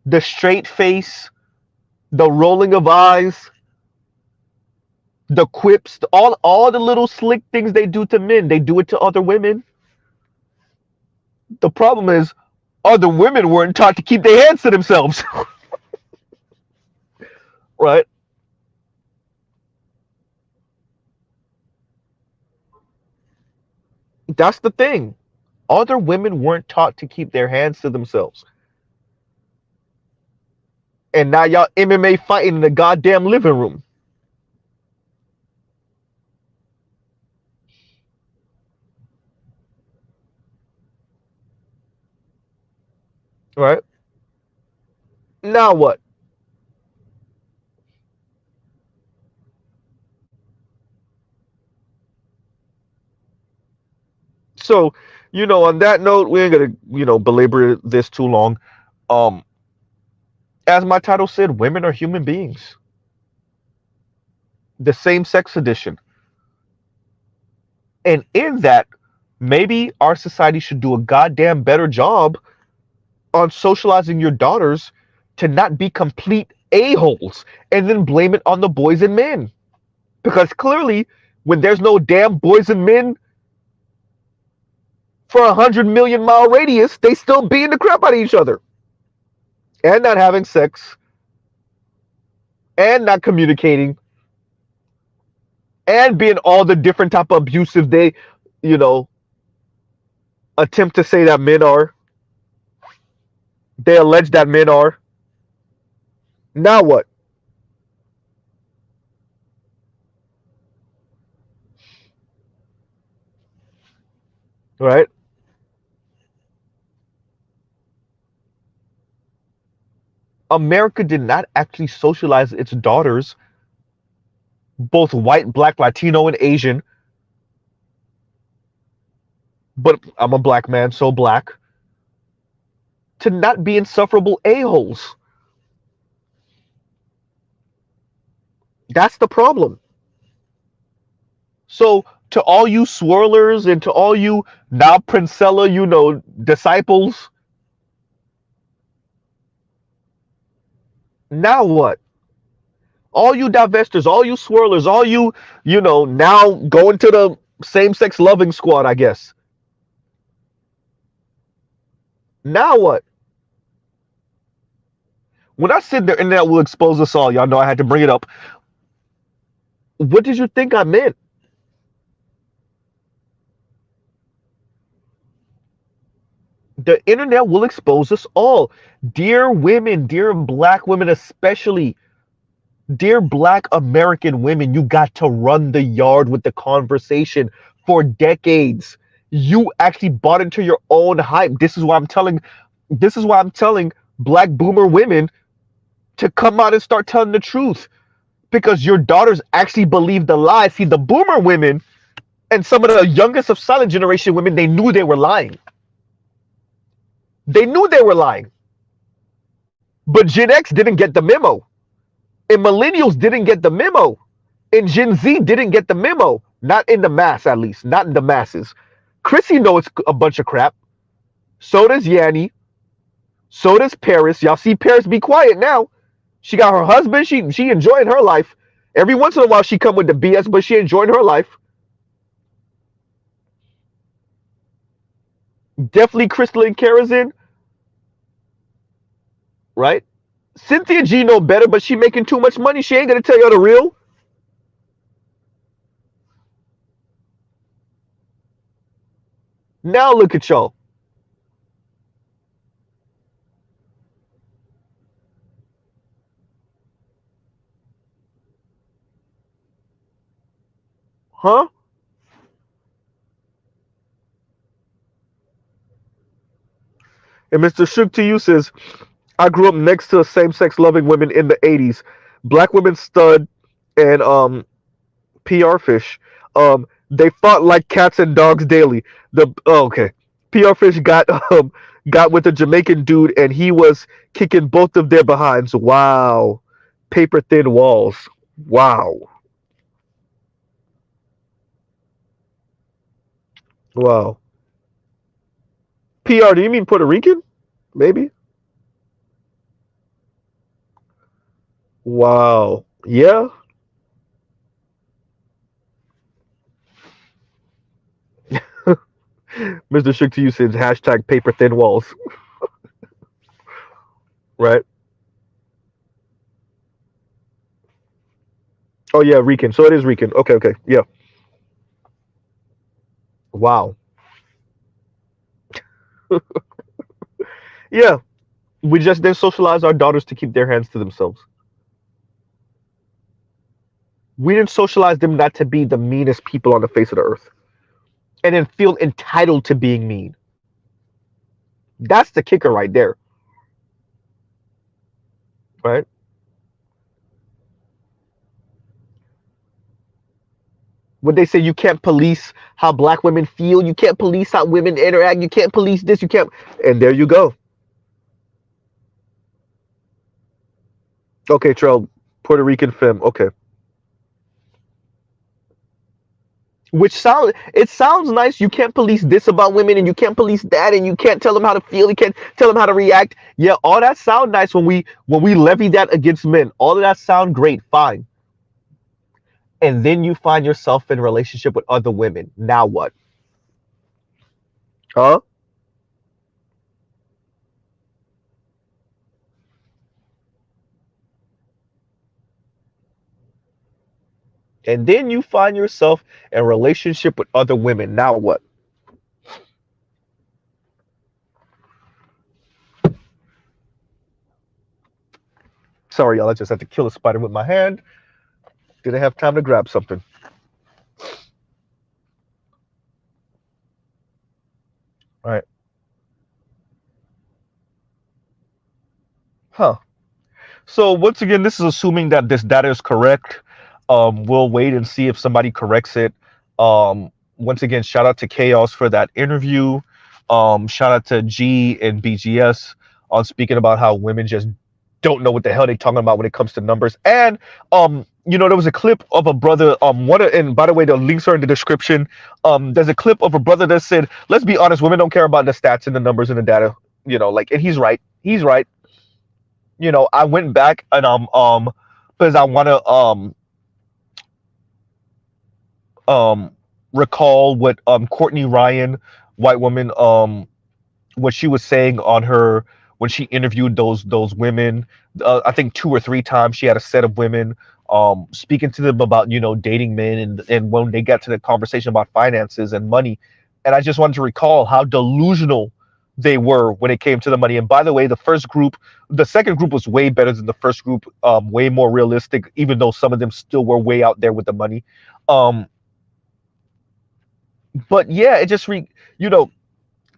the straight face, the rolling of eyes, the quips, all the little slick things they do to men, they do it to other women. The problem is other women weren't taught to keep their hands to themselves. Right? That's the thing. Other women weren't taught to keep their hands to themselves. And now y'all MMA fighting in the goddamn living room. Right? Now what? So, on that note, we ain't gonna, belabor this too long. Um, as my title said, women are human beings. The same sex edition. And in that, maybe our society should do a goddamn better job on socializing your daughters to not be complete a-holes and then blame it on the boys and men. Because clearly, when there's no damn boys and men for 100 million mile radius, they still beating the crap out of each other and not having sex and not communicating and being all the different type of abusive they, you know, attempt to say that men are. They allege that men are. Now what? Right? America did not actually socialize its daughters, both white, black, Latino, and Asian. But I'm a black man, so black, to not be insufferable a-holes. That's the problem. So to all you swirlers and to all you now Princella, disciples, now what? All you divestors, all you swirlers, all you, now going to the same-sex loving squad, I guess. Now what? When I said the internet will expose us all, y'all know I had to bring it up. What did you think I meant? The internet will expose us all. Dear women, dear black women especially, dear black American women, you got to run the yard with the conversation for decades. You actually bought into your own hype. This is why I'm telling black boomer women to come out and start telling the truth. Because your daughters actually believe the lie. See, the boomer women and some of the youngest of silent generation women, they knew they were lying. They knew they were lying. But Gen X didn't get the memo. And millennials didn't get the memo. And Gen Z didn't get the memo. Not in the mass, at least. Not in the masses. Chrissy knows it's a bunch of crap. So does Yanni. So does Paris. Y'all see Paris be quiet now. She got her husband. She enjoying her life. Every once in a while she come with the BS, but she enjoying her life. Definitely Crystal and Kerosene. Right? Cynthia G know better, but she making too much money. She ain't gonna tell you the real. Now look at y'all. Huh? And Mr. Shook to you says, I grew up next to same-sex loving women in the 80s. Black women stud and PR fish. They fought like cats and dogs daily. Okay. PR fish got with a Jamaican dude and he was kicking both of their behinds. Wow. Paper thin walls. Wow. Wow. PR, do you mean Puerto Rican? Maybe. Wow. Yeah. Mr. Shook to you says hashtag paper thin walls. Right? Oh yeah, Rican. So it is Rican. Okay, okay. Yeah. Wow. Yeah. We just then socialize our daughters to keep their hands to themselves. We didn't socialize them not to be the meanest people on the face of the earth. And then feel entitled to being mean. That's the kicker right there. Right? When they say you can't police how black women feel, you can't police how women interact, you can't police this, you can't. And there you go. Okay, Trell, Puerto Rican femme. Okay. Which sounds nice. You can't police this about women, and you can't police that, and you can't tell them how to feel. You can't tell them how to react. Yeah, all that sound nice when we levy that against men. All of that sound great, fine. And then you find yourself in a relationship with other women. Now what? Huh? And then you find yourself in a relationship with other women. Now what? Sorry, y'all. I just had to kill a spider with my hand. Didn't have time to grab something. All right. Huh. So once again, this is assuming that this data is correct. We'll wait and see if somebody corrects it. Once again, shout out to Chaos for that interview. Shout out to G and BGS on speaking about how women just don't know what the hell they're talking about when it comes to numbers. And there was a clip of a brother. And by the way, the links are in the description. There's a clip of a brother that said, "Let's be honest, women don't care about the stats and the numbers and the data." And he's right. He's right. I went back and because I want to recall what Courtney Ryan, white woman, what she was saying on her when she interviewed those women. I think 2 or 3 times she had a set of women speaking to them about dating men, and when they got to the conversation about finances and money, and I just wanted to recall how delusional they were when it came to the money. And by the way, the second group was way better than the first group, way more realistic, even though some of them still were way out there with the money. Um, but yeah, it just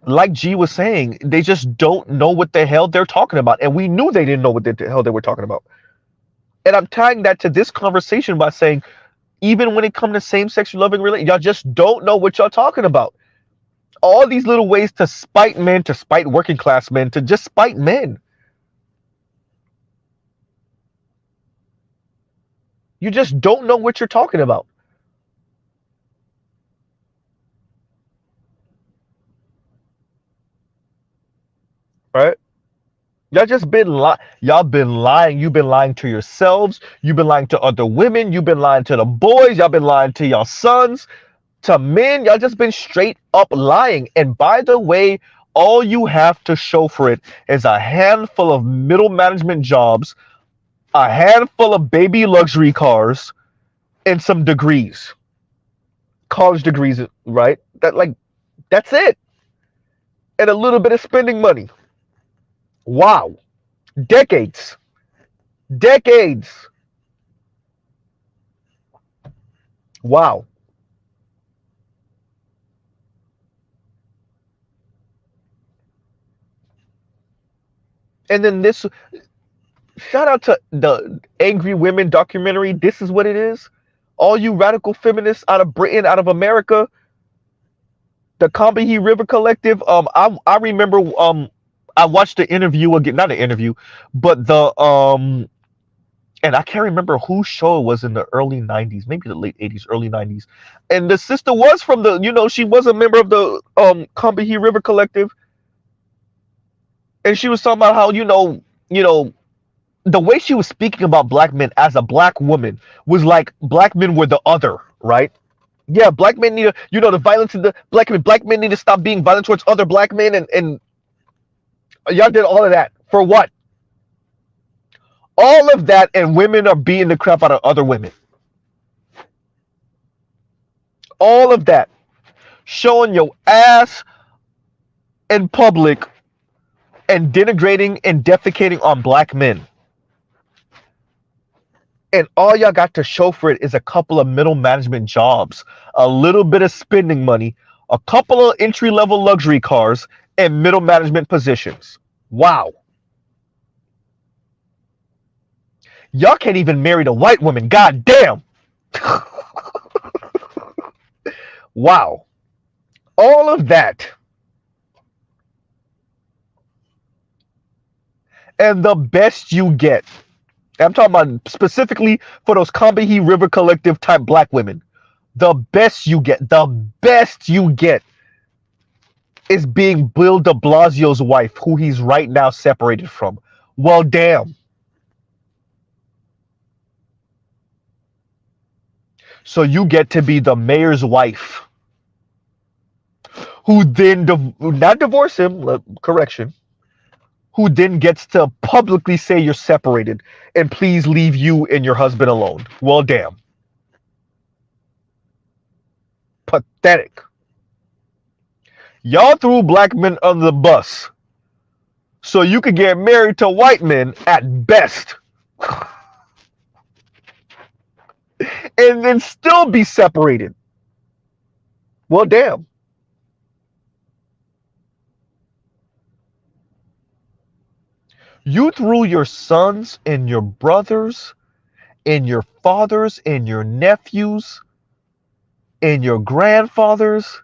like G was saying, they just don't know what the hell they're talking about, and we knew they didn't know what the hell they were talking about. And I'm tying that to this conversation by saying, even when it comes to same-sex loving relate, y'all just don't know what y'all talking about. All these little ways to spite men, to spite working class men, to just spite men. You just don't know what you're talking about. Right? Y'all been lying. You've been lying to yourselves. You've been lying to other women. You've been lying to the boys. Y'all been lying to your sons, to men. Y'all just been straight up lying. And by the way, all you have to show for it is a handful of middle management jobs, a handful of baby luxury cars, and some degrees, college degrees, right? That's it. And a little bit of spending money. Wow. Decades. Decades. Wow. And then this, shout out to the Angry Women documentary. This is what it is. All you radical feminists out of Britain, out of America, the Combahee River Collective. I remember I watched the interview again, not the interview, but and I can't remember whose show it was in the early 90s, maybe the late 80s, early 90s. And the sister was from she was a member of the Combahee River Collective. And she was talking about how, the way she was speaking about black men as a black woman was like black men were the other, right? Yeah, black men need to, the violence in the black men need to stop being violent towards other black men, and y'all did all of that for what? All of that, and women are beating the crap out of other women. All of that, showing your ass in public and denigrating and defecating on black men. And all y'all got to show for it is a couple of middle management jobs, a little bit of spending money, a couple of entry-level luxury cars, and middle management positions. Wow. Y'all can't even marry the white woman. God damn. Wow. All of that. And the best you get. I'm talking about specifically for those Combahee River Collective type black women. The best you get is being Bill de Blasio's wife, who he's right now separated from. Well, damn. So you get to be the mayor's wife, who then, not divorce him, correction, who then gets to publicly say you're separated and please leave you and your husband alone. Well, damn. Pathetic. Y'all threw black men under the bus so you could get married to white men at best. And then still be separated. Well, damn. You threw your sons and your brothers and your fathers and your nephews and your grandfathers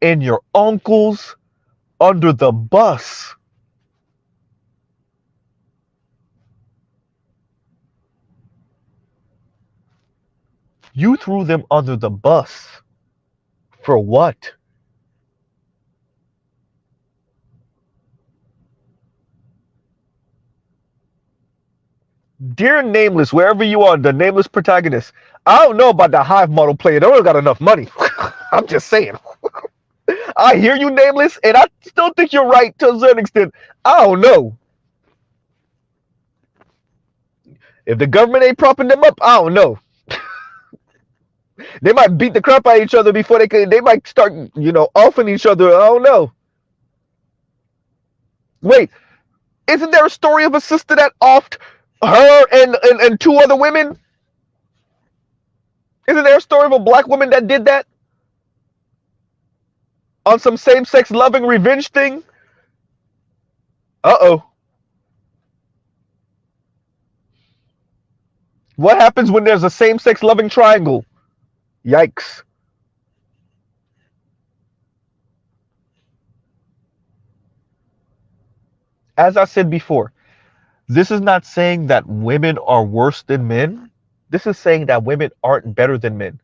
and your uncles under the bus. You threw them under the bus. For what? Dear Nameless, wherever you are, the Nameless protagonist, I don't know about the Hive model player. They don't got enough money. I'm just saying. I hear you, Nameless, and I still think you're right to a certain extent. I don't know. If the government ain't propping them up, I don't know. They might beat the crap out of each other before they might start, offing each other. I don't know. Wait, isn't there a story of a sister that offed her and two other women? Isn't there a story of a black woman that did that? On some same-sex loving revenge thing? Uh-oh. What happens when there's a same-sex loving triangle? Yikes. As I said before, this is not saying that women are worse than men. This is saying that women aren't better than men.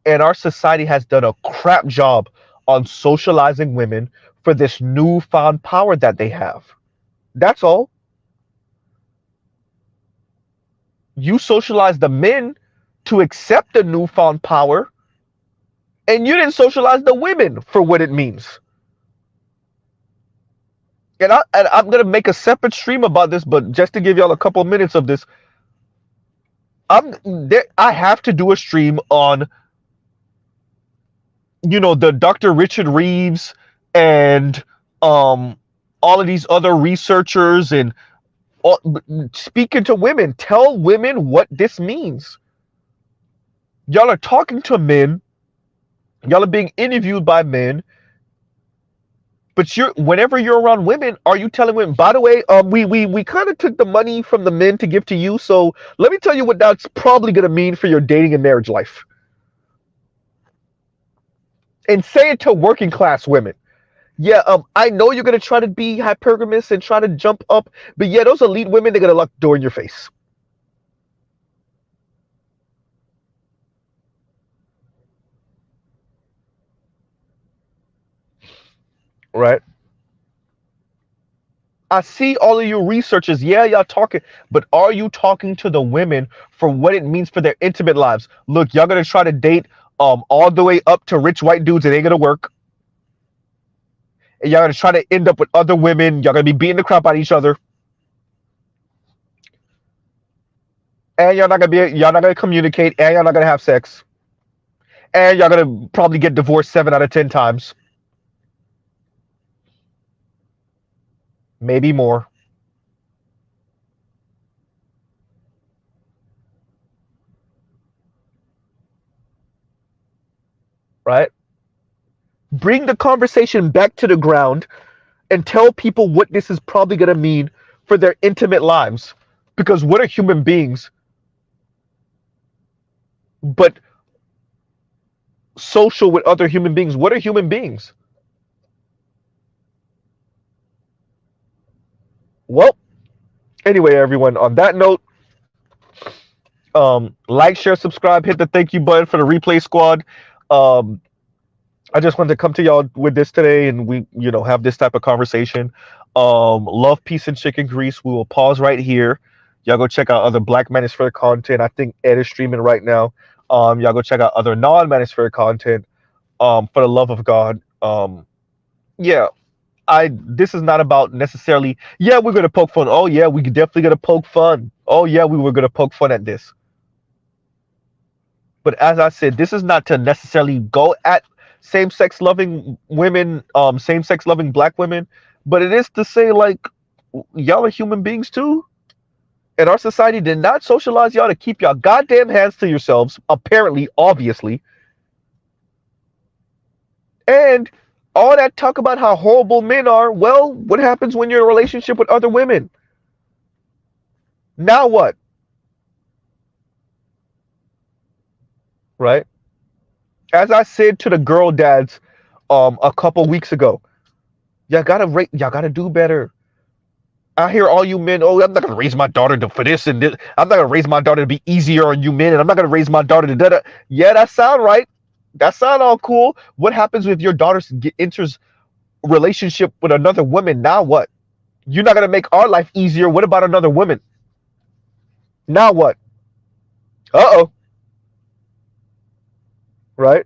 And our society has done a crap job on socializing women for this newfound power that they have. That's all. You socialize the men to accept the newfound power, and you didn't socialize the women for what it means. And I'm gonna make a separate stream about this, but just to give y'all a couple minutes of this, I have to do a stream on, the Dr. Richard Reeves and all of these other researchers and speaking to women. Tell women what this means. Y'all are talking to men. Y'all are being interviewed by men. But whenever you're around women, are you telling women, by the way, we kind of took the money from the men to give to you, so let me tell you what that's probably going to mean for your dating and marriage life. And say it to working class women. Yeah, I know you're going to try to be hypergamous and try to jump up, but yeah, those elite women, they're going to lock the door in your face. Right? I see all of you researchers. Yeah, y'all talking, but are you talking to the women for what it means for their intimate lives? Look, y'all gonna try to date all the way up to rich white dudes. It ain't gonna work. And y'all gonna try to end up with other women. Y'all gonna be beating the crap out of each other. And y'all not gonna communicate. And y'all not gonna have sex. And y'all gonna probably get divorced 7 out of 10 times. Maybe more. Right? Bring the conversation back to the ground and tell people what this is probably going to mean for their intimate lives. Because what are human beings but social with other human beings. What are human beings? Well, anyway, everyone, on that note, like, share, subscribe, hit the thank you button for the replay squad. Um, I just wanted to come to y'all with this today, and we, have this type of conversation. Love, peace, and chicken grease. We will pause right here. Y'all go check out other Black Manosphere content. I think Ed is streaming right now. Y'all go check out other non-Manosphere content. For the love of God. Yeah, this is not about necessarily, yeah, we're gonna poke fun. Oh yeah, we definitely gonna poke fun. Oh yeah, we were gonna poke fun at this. But as I said, this is not to necessarily go at same-sex loving women, same-sex loving Black women, but it is to say, like, y'all are human beings too. And our society did not socialize y'all to keep y'all goddamn hands to yourselves, apparently, obviously. And all that talk about how horrible men are, well, what happens when you're in a relationship with other women? Now what? Right? As I said to the girl dads a couple weeks ago, y'all gotta do better. I hear all you men, oh, I'm not gonna raise my daughter for this and this. I'm not gonna raise my daughter to be easier on you men, and I'm not gonna raise my daughter to da. Yeah, that sound right. That sound all cool. What happens if your daughter enters a relationship with another woman? Now what? You're not gonna make our life easier. What about another woman? Now what? Uh-oh. Right?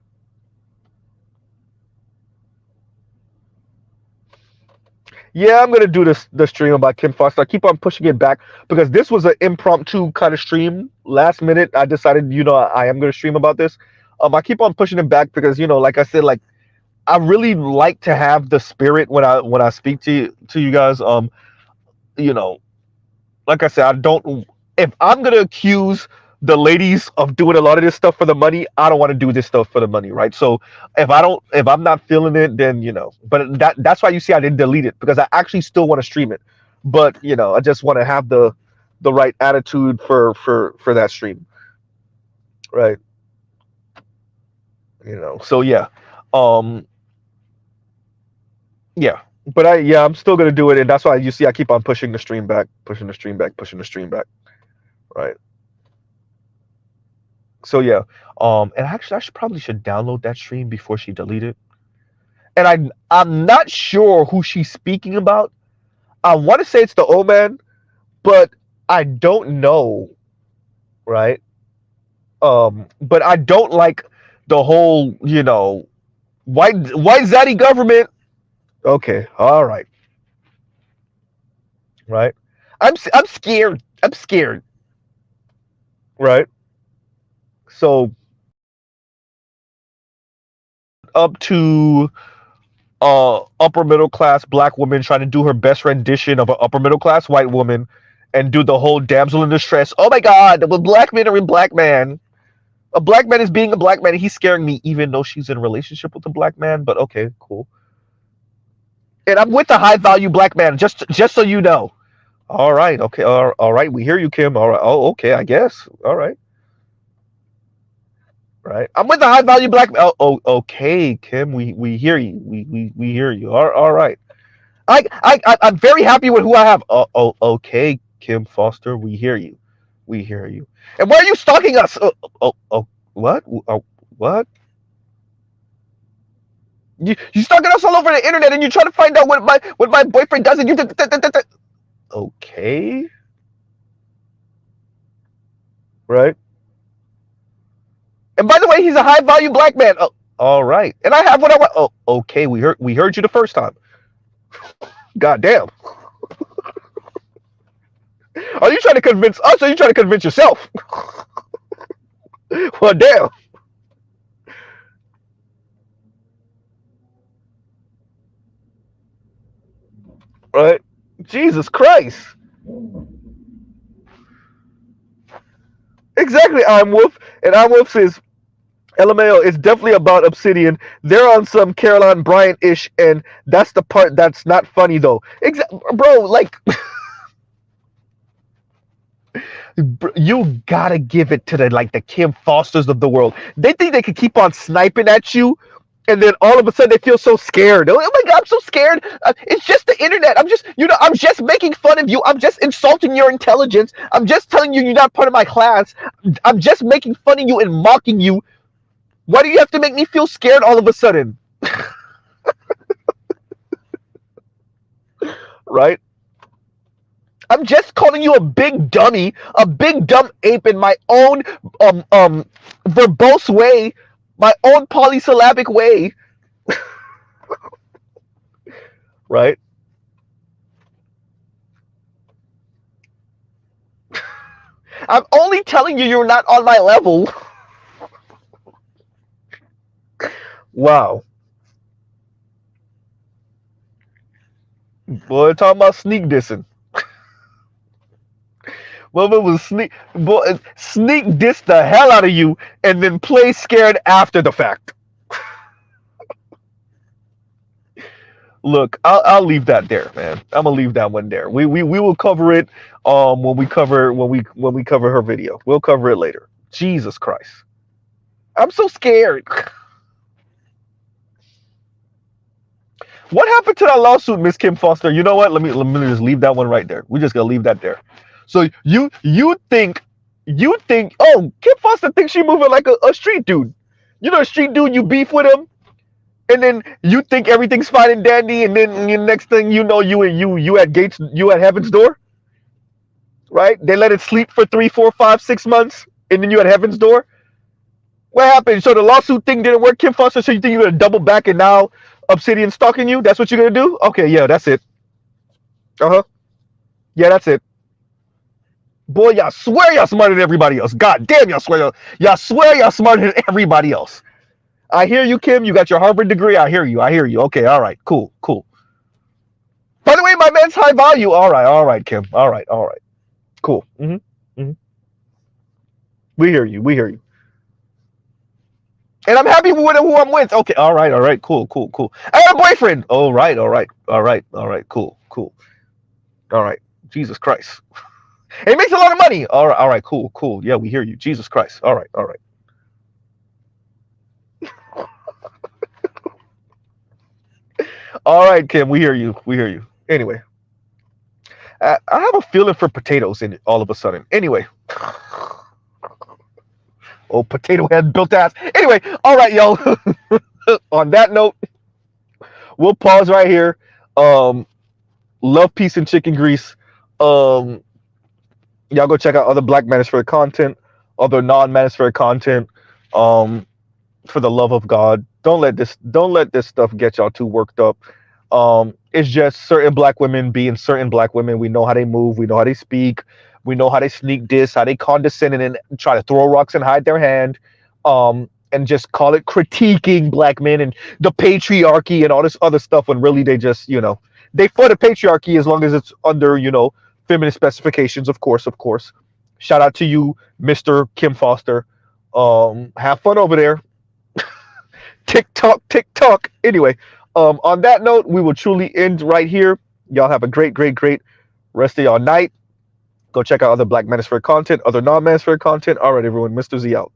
Yeah, I'm gonna do the stream about Kim Foster. I keep on pushing it back because this was an impromptu kind of stream. Last minute, I decided, I am gonna stream about this. I keep on pushing it back because, like I said, like, I really like to have the spirit when I speak to you guys. You know, like I said, I don't. If I'm gonna accuse the ladies of doing a lot of this stuff for the money, I don't want to do this stuff for the money, right? So if I'm not feeling it, then But that's why you see I didn't delete it because I actually still want to stream it, but I just want to have the right attitude for that stream, right? So yeah, um, yeah. But I'm still gonna do it, and that's why you see I keep on pushing the stream back, pushing the stream back, pushing the stream back, right? So yeah, and actually, probably should download that stream before she delete it. And I'm not sure who she's speaking about. I want to say it's the old man, but I don't know, right? But I don't like the whole, white zaddy government. Okay, all right, right. I'm scared. I'm scared, right? So up to upper middle class Black woman trying to do her best rendition of an upper middle class white woman and do the whole damsel in distress. Oh my God, the Black men are in Black man. A Black man is being a Black man. He's scaring me, even though she's in a relationship with a Black man. But okay, cool. And I'm with a high value Black man, just so you know. All right, okay, all right. We hear you, Kim. All right. Oh, okay. I guess. All right. Right. I'm with the high value Black. Oh, okay, Kim. We hear you. We hear you. All right. I'm very happy with who I have. Okay, Kim Foster. We hear you. We hear you. And why are you stalking us? What? What? You stalking us all over the internet, and you try to find out what my boyfriend does, and you. Okay. Right. And by the way, he's a high value Black man. Oh, all right. And I have what I want. Oh, okay. We heard you the first time. God damn. Are you trying to convince us, or are you trying to convince yourself? Well, damn. Right? Jesus Christ. Exactly. I'm Wolf, and I'm Wolf says, LMAO, it's definitely about Obsidian. They're on some Caroline Bryant-ish, and that's the part that's not funny, though. Bro, like... You gotta give it to the Kim Fosters of the world. They think they can keep on sniping at you, and then all of a sudden they feel so scared. Oh my god, I'm so scared. It's just the internet. I'm just making fun of you. I'm just insulting your intelligence. I'm just telling you you're not part of my class. I'm just making fun of you and mocking you. Why do you have to make me feel scared all of a sudden? Right? I'm just calling you a big dummy, a big dumb ape in my own verbose way, my own polysyllabic way, right? I'm only telling you you're not on my level. Wow. Boy, talking about sneak dissing. Well, it was sneak diss the hell out of you and then play scared after the fact. Look, I'll leave that there, man. I'm gonna leave that one there. We will cover it when we cover her video. We'll cover it later. Jesus Christ. I'm so scared. What happened to that lawsuit, Miss Kim Foster? You know what? Let me just leave that one right there. We just gotta leave that there. So you think oh, Kim Foster thinks she moving like a street dude. You know, a street dude, you beef with him, and then you think everything's fine and dandy, and then the next thing you know, you at heaven's door, right? They let it sleep for 3, 4, 5, 6 months, and then you at heaven's door. What happened? So the lawsuit thing didn't work, Kim Foster. So you think you're gonna double back and now Obsidian stalking you? That's what you're gonna do? Okay, yeah, that's it. Yeah, that's it. Boy, y'all swear y'all smarter than everybody else. God damn, y'all swear y'all smarter than everybody else. I hear you, Kim. You got your Harvard degree. I hear you. Okay, all right, cool. By the way, my man's high value. All right, Kim. All right, cool. We hear you. And I'm happy with who I'm with. Okay, all right, cool. I got a boyfriend. All right, cool. All right, Jesus Christ. And he makes a lot of money. All right, cool. Yeah, we hear you. Jesus Christ. All right. All right, Kim, we hear you. Anyway, I have a feeling for potatoes in it all of a sudden. Anyway. Oh, potato head built ass. Anyway, all right, y'all. On that note, we'll pause right here. Love, peace, and chicken grease. Y'all go check out other Black Manosphere content, other non-Manosphere content. For the love of God, don't let this stuff get y'all too worked up. It's just certain Black women being certain Black women. We know how they move. We know how they speak. We know how they sneak diss, how they condescend and try to throw rocks and hide their hand. And just call it critiquing Black men and the patriarchy and all this other stuff when really they just, they for the patriarchy as long as it's under, feminist specifications, of course. Shout out to you, Mr. Kim Foster. Have fun over there. TikTok. Anyway, on that note, we will truly end right here. Y'all have a great rest of y'all night. Go check out other Black Manosphere content, other non-Manosphere content. All right, everyone, Mr. Z out.